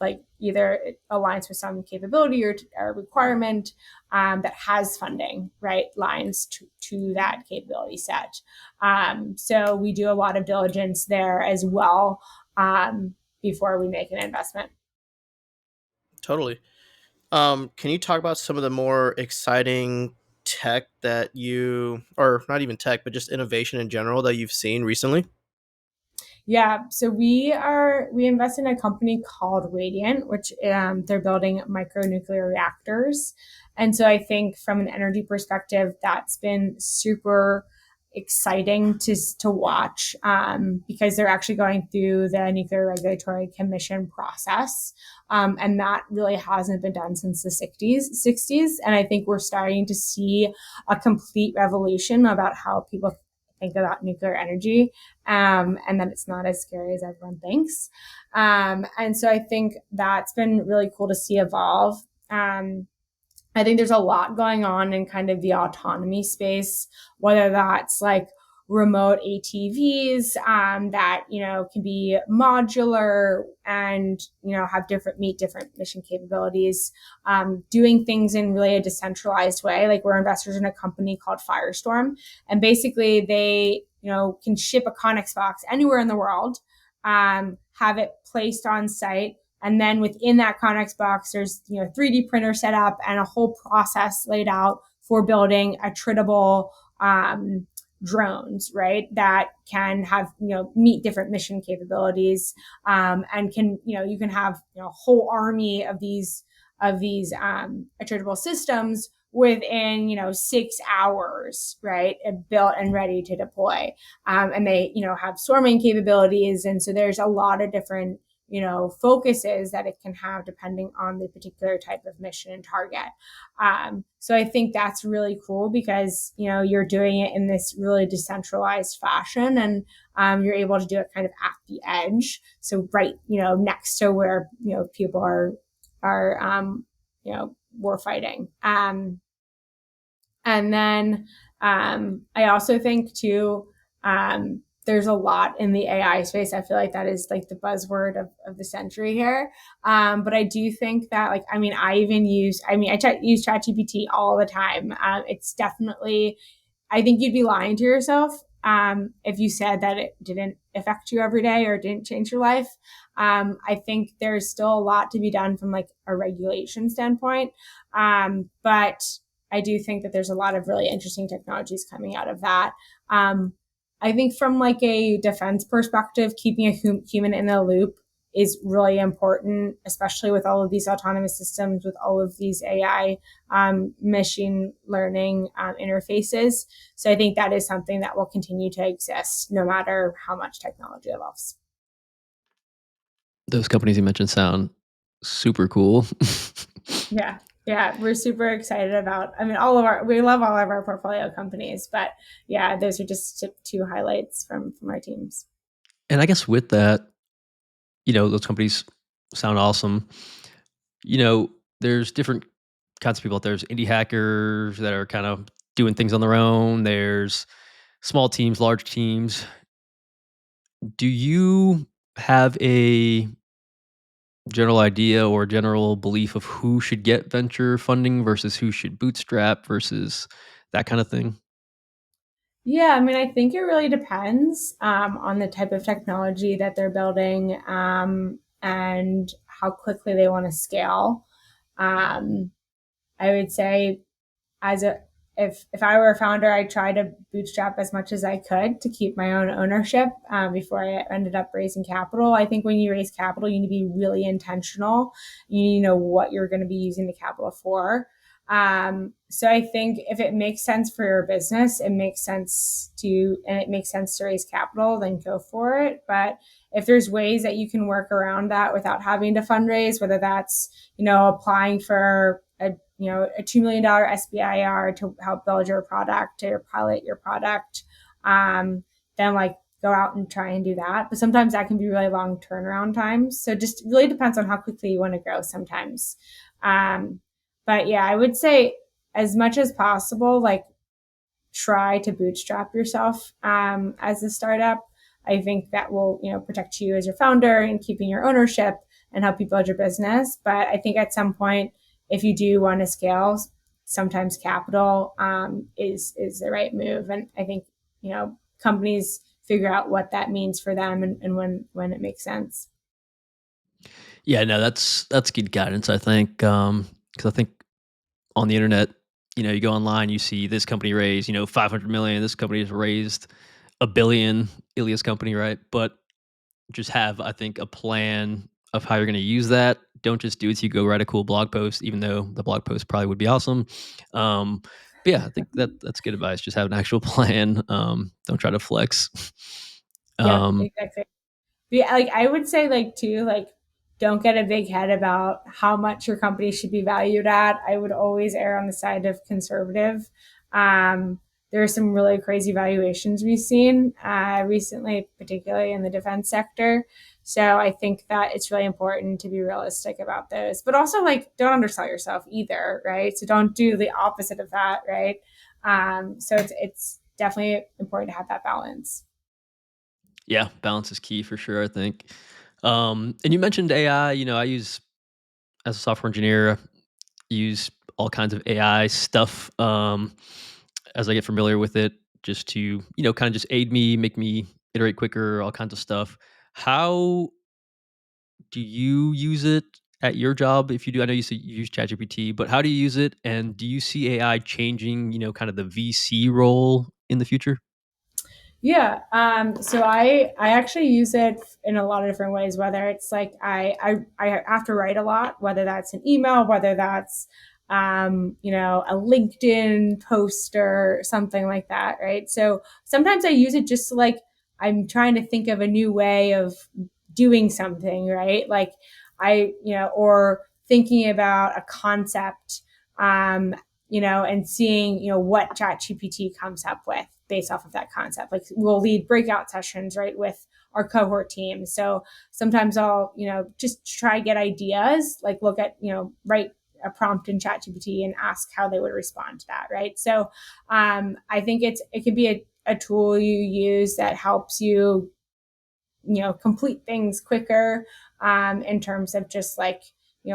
Like either it aligns with some capability or a requirement that has funding, right, lines to that capability set. So we do a lot of diligence there as well before we make an investment. Totally. Can you talk about some of the more exciting tech that you, or not even tech, but just innovation in general that you've seen recently? Yeah, so we invest in a company called Radiant, which they're building micronuclear reactors, and so I think from an energy perspective, that's been super exciting to watch because they're actually going through the Nuclear Regulatory Commission process, and that really hasn't been done since the 60s, and I think we're starting to see a complete revolution about how people think about nuclear energy, and that it's not as scary as everyone thinks. And so I think that's been really cool to see evolve. I think there's a lot going on in kind of the autonomy space, whether that's like remote ATVs that can be modular and have meet different mission capabilities, doing things in really a decentralized way. Like we're investors in a company called Firestorm, and basically they can ship a Connex box anywhere in the world, have it placed on site, and then within that Connex box, there's 3D printer set up and a whole process laid out for building attritable drones, right? That can have meet different mission capabilities, and can you can have a whole army of these attritable systems within 6 hours, right? Built and ready to deploy, and they have swarming capabilities, and so there's a lot of different focuses that it can have depending on the particular type of mission and target. So I think that's really cool because, you're doing it in this really decentralized fashion, and you're able to do it kind of at the edge. So right, next to where, people are, war fighting. And then I also think too, there's a lot in the AI space. I feel like that is like the buzzword of the century here. But I do think that I use ChatGPT all the time. It's definitely, I think you'd be lying to yourself if you said that it didn't affect you every day or didn't change your life. I think there's still a lot to be done from like a regulation standpoint. But I do think that there's a lot of really interesting technologies coming out of that. I think from like a defense perspective, keeping a human in the loop is really important, especially with all of these autonomous systems, with all of these AI machine learning interfaces. So I think that is something that will continue to exist no matter how much technology evolves. Those companies you mentioned sound super cool. Yeah. Yeah, we're super excited about. I mean, we love all of our portfolio companies, but yeah, those are just two highlights from our teams. And I guess with that, those companies sound awesome. There's different kinds of people out there. There's indie hackers that are kind of doing things on their own. There's small teams, large teams. Do you have a general idea or general belief of who should get venture funding versus who should bootstrap versus that kind of thing? Yeah, I mean, I think it really depends on the type of technology that they're building and how quickly they want to scale. Um, I would say as a if I were a founder, I'd try to bootstrap as much as I could to keep my own ownership before I ended up raising capital. I think when you raise capital, you need to be really intentional. You need to know what you're going to be using the capital for. So I think if it makes sense for your business, it makes sense to raise capital, then go for it. But if there's ways that you can work around that without having to fundraise, whether that's, applying for a $2 million SBIR to help build your product or pilot your product, then like go out and try and do that. But sometimes that can be really long turnaround times. So just really depends on how quickly you want to grow sometimes. Um, but yeah, I would say as much as possible, like try to bootstrap yourself as a startup. I think that will, protect you as your founder and keeping your ownership and help you build your business. But I think at some point, if you do want to scale, sometimes capital is the right move. And I think, companies figure out what that means for them and when it makes sense. Yeah, no, that's good guidance, I think, because I think on the internet, you go online, you see this company raised, 500 million. This company has raised a billion. Ilias company, right? But just have, I think, a plan of how you're going to use that. Don't just do it so you go write a cool blog post, even though the blog post probably would be awesome. Um, but yeah, I think that's good advice. Just have an actual plan. Don't try to flex. Yep, um, exactly. Yeah, like I would say like too, like don't get a big head about how much your company should be valued at. I would always err on the side of conservative. There are some really crazy valuations we've seen recently, particularly in the defense sector. So I think that it's really important to be realistic about those, but also like don't undersell yourself either, right? So don't do the opposite of that, right? So it's definitely important to have that balance. yeah, balance is key for sure, I think. And you mentioned AI. I use, as a software engineer, use all kinds of AI stuff as I get familiar with it, just to kind of just aid me, make me iterate quicker, all kinds of stuff. How do you use it at your job? If you do, I know you say you use ChatGPT, but how do you use it? And do you see AI changing, kind of the VC role in the future? Yeah. So I actually use it in a lot of different ways. Whether it's like I have to write a lot, whether that's an email, whether that's a LinkedIn post or something like that, right? So sometimes I use it just to like I'm trying to think of a new way of doing something, right? Like or thinking about a concept, and seeing, what ChatGPT comes up with based off of that concept. Like we'll lead breakout sessions, right, with our cohort team. So sometimes I'll, just try to get ideas, like look at, write a prompt in ChatGPT and ask how they would respond to that, right? So I think it can be a tool you use that helps you, complete things quicker in terms of just like,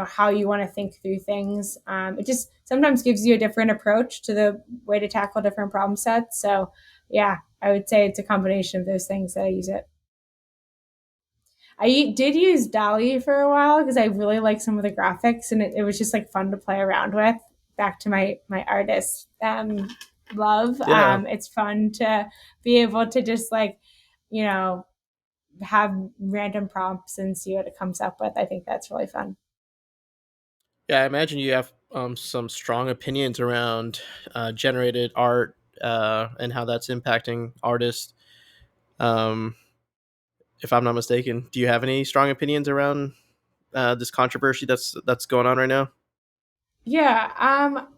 how you want to think through things. It just sometimes gives you a different approach to the way to tackle different problem sets. So yeah, I would say it's a combination of those things that I use it. I did use Dolly for a while because I really like some of the graphics and it was just like fun to play around with. Back to my artist love. Yeah. It's fun to be able to just like, you know, have random prompts and see what it comes up with. I think that's really fun. Yeah, I imagine you have some strong opinions around generated art and how that's impacting artists. Um, if I'm not mistaken, do you have any strong opinions around this controversy that's going on right now? Yeah,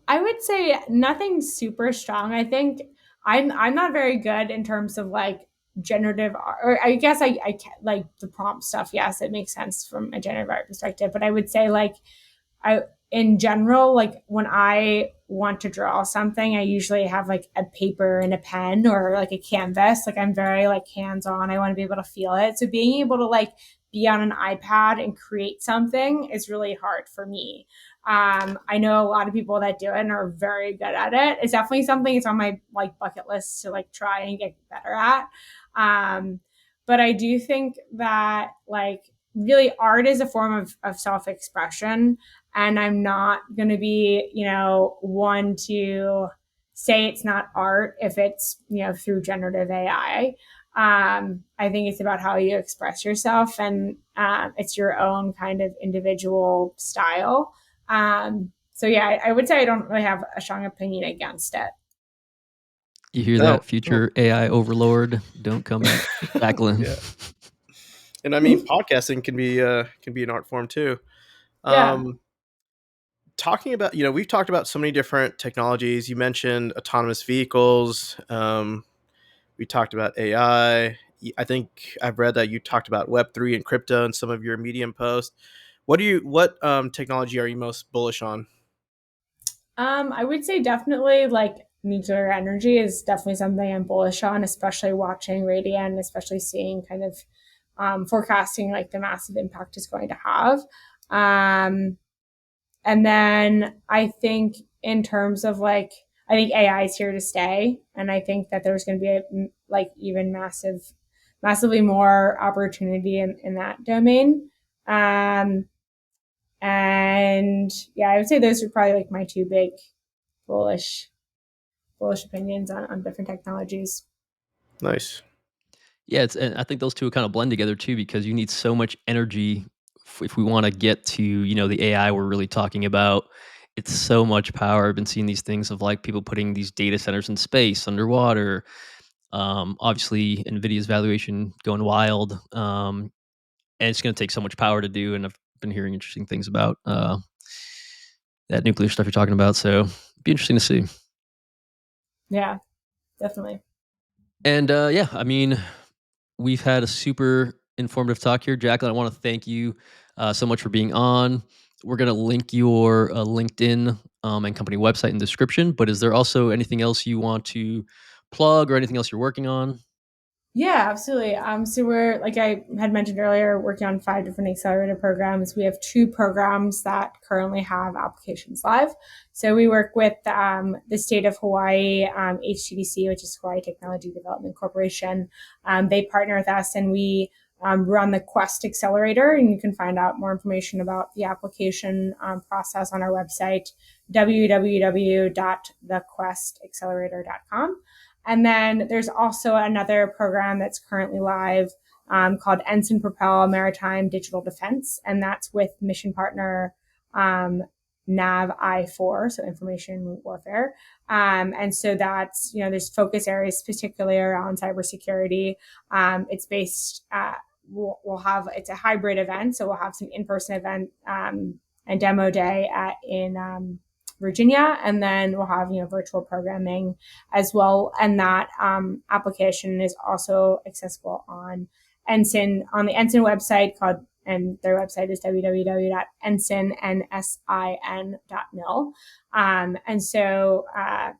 I would say nothing super strong. I think I'm not very good in terms of like generative art, or I guess like the prompt stuff. Yes, it makes sense from a generative art perspective, but I would say like I in general, like when I want to draw something, I usually have like a paper and a pen or like a canvas. Like I'm very like hands on. I want to be able to feel it. So being able to like be on an iPad and create something is really hard for me. I know a lot of people that do it and are very good at it. It's definitely something it's on my like bucket list to like try and get better at. Um, but I do think that like really art is a form of self-expression, and I'm not going to be, one to say it's not art if it's, through generative AI. I think it's about how you express yourself, and it's your own kind of individual style. So yeah, I would say I don't really have a strong opinion against it. You hear No, that, no. future AI overlord? Don't come at Jacqueline. Yeah, and I mean, podcasting can be an art form too. Yeah. Um, Talking about, we've talked about so many different technologies. You mentioned autonomous vehicles. We talked about AI. I think I've read that you talked about Web3 and crypto in some of your Medium posts. What technology are you most bullish on? I would say definitely like nuclear energy is definitely something I'm bullish on, especially watching Radiant, especially seeing kind of forecasting like the massive impact it's going to have. Um, and then I think in terms of like, I think AI is here to stay, and I think that there's going to be like even massively more opportunity in that domain. Um, and yeah, I would say those are probably like my two big bullish bullish opinions on different technologies. Nice. Yeah, and I think those two kind of blend together too because you need so much energy if we want to get to the AI we're really talking about. It's so much power. I've been seeing these things of like people putting these data centers in space, underwater. Obviously, Nvidia's valuation going wild, and it's going to take so much power to do. And I've been hearing interesting things about that nuclear stuff you're talking about. So, it'd be interesting to see. Yeah, definitely. And yeah, I mean, we've had a super informative talk here. Jacqueline, I want to thank you so much for being on. We're going to link your LinkedIn and company website in the description. But is there also anything else you want to plug or anything else you're working on? Yeah, absolutely. So we're, like I had mentioned earlier, working on 5 different accelerator programs. We have 2 programs that currently have applications live. So we work with the state of Hawaii, HTDC, which is Hawaii Technology Development Corporation. They partner with us, and we run the Quest Accelerator, and you can find out more information about the application process on our website, www.thequestaccelerator.com. And then there's also another program that's currently live called Ensign Propel Maritime Digital Defense, and that's with mission partner Nav I4, so information warfare. And so that's, there's focus areas particularly around cybersecurity. It's based we'll have, it's a hybrid event, so we'll have some in-person event and demo day in Virginia, and then we'll have virtual programming as well. And that application is also accessible on the Ensign website called, and their website is www.ensign.mil. And so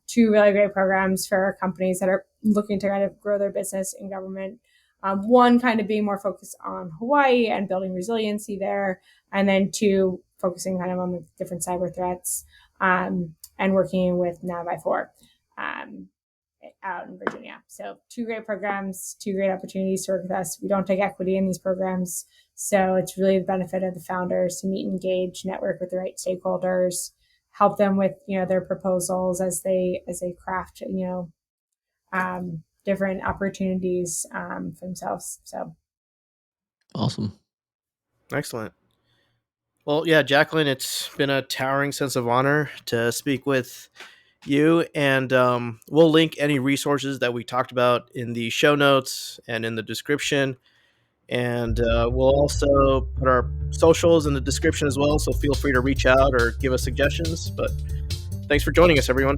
2 really great programs for companies that are looking to kind of grow their business in government. One kind of being more focused on Hawaii and building resiliency there, and then 2 focusing kind of on the different cyber threats, and working with Nav4 um, out in Virginia. So 2 great programs, 2 great opportunities to work with us. We don't take equity in these programs, so it's really the benefit of the founders to meet, engage, network with the right stakeholders, help them with their proposals as they craft different opportunities for themselves. So Awesome. Excellent. Well, yeah, Jacqueline, it's been a towering sense of honor to speak with you, and we'll link any resources that we talked about in the show notes and in the description. And we'll also put our socials in the description as well, so feel free to reach out or give us suggestions. But thanks for joining us, everyone.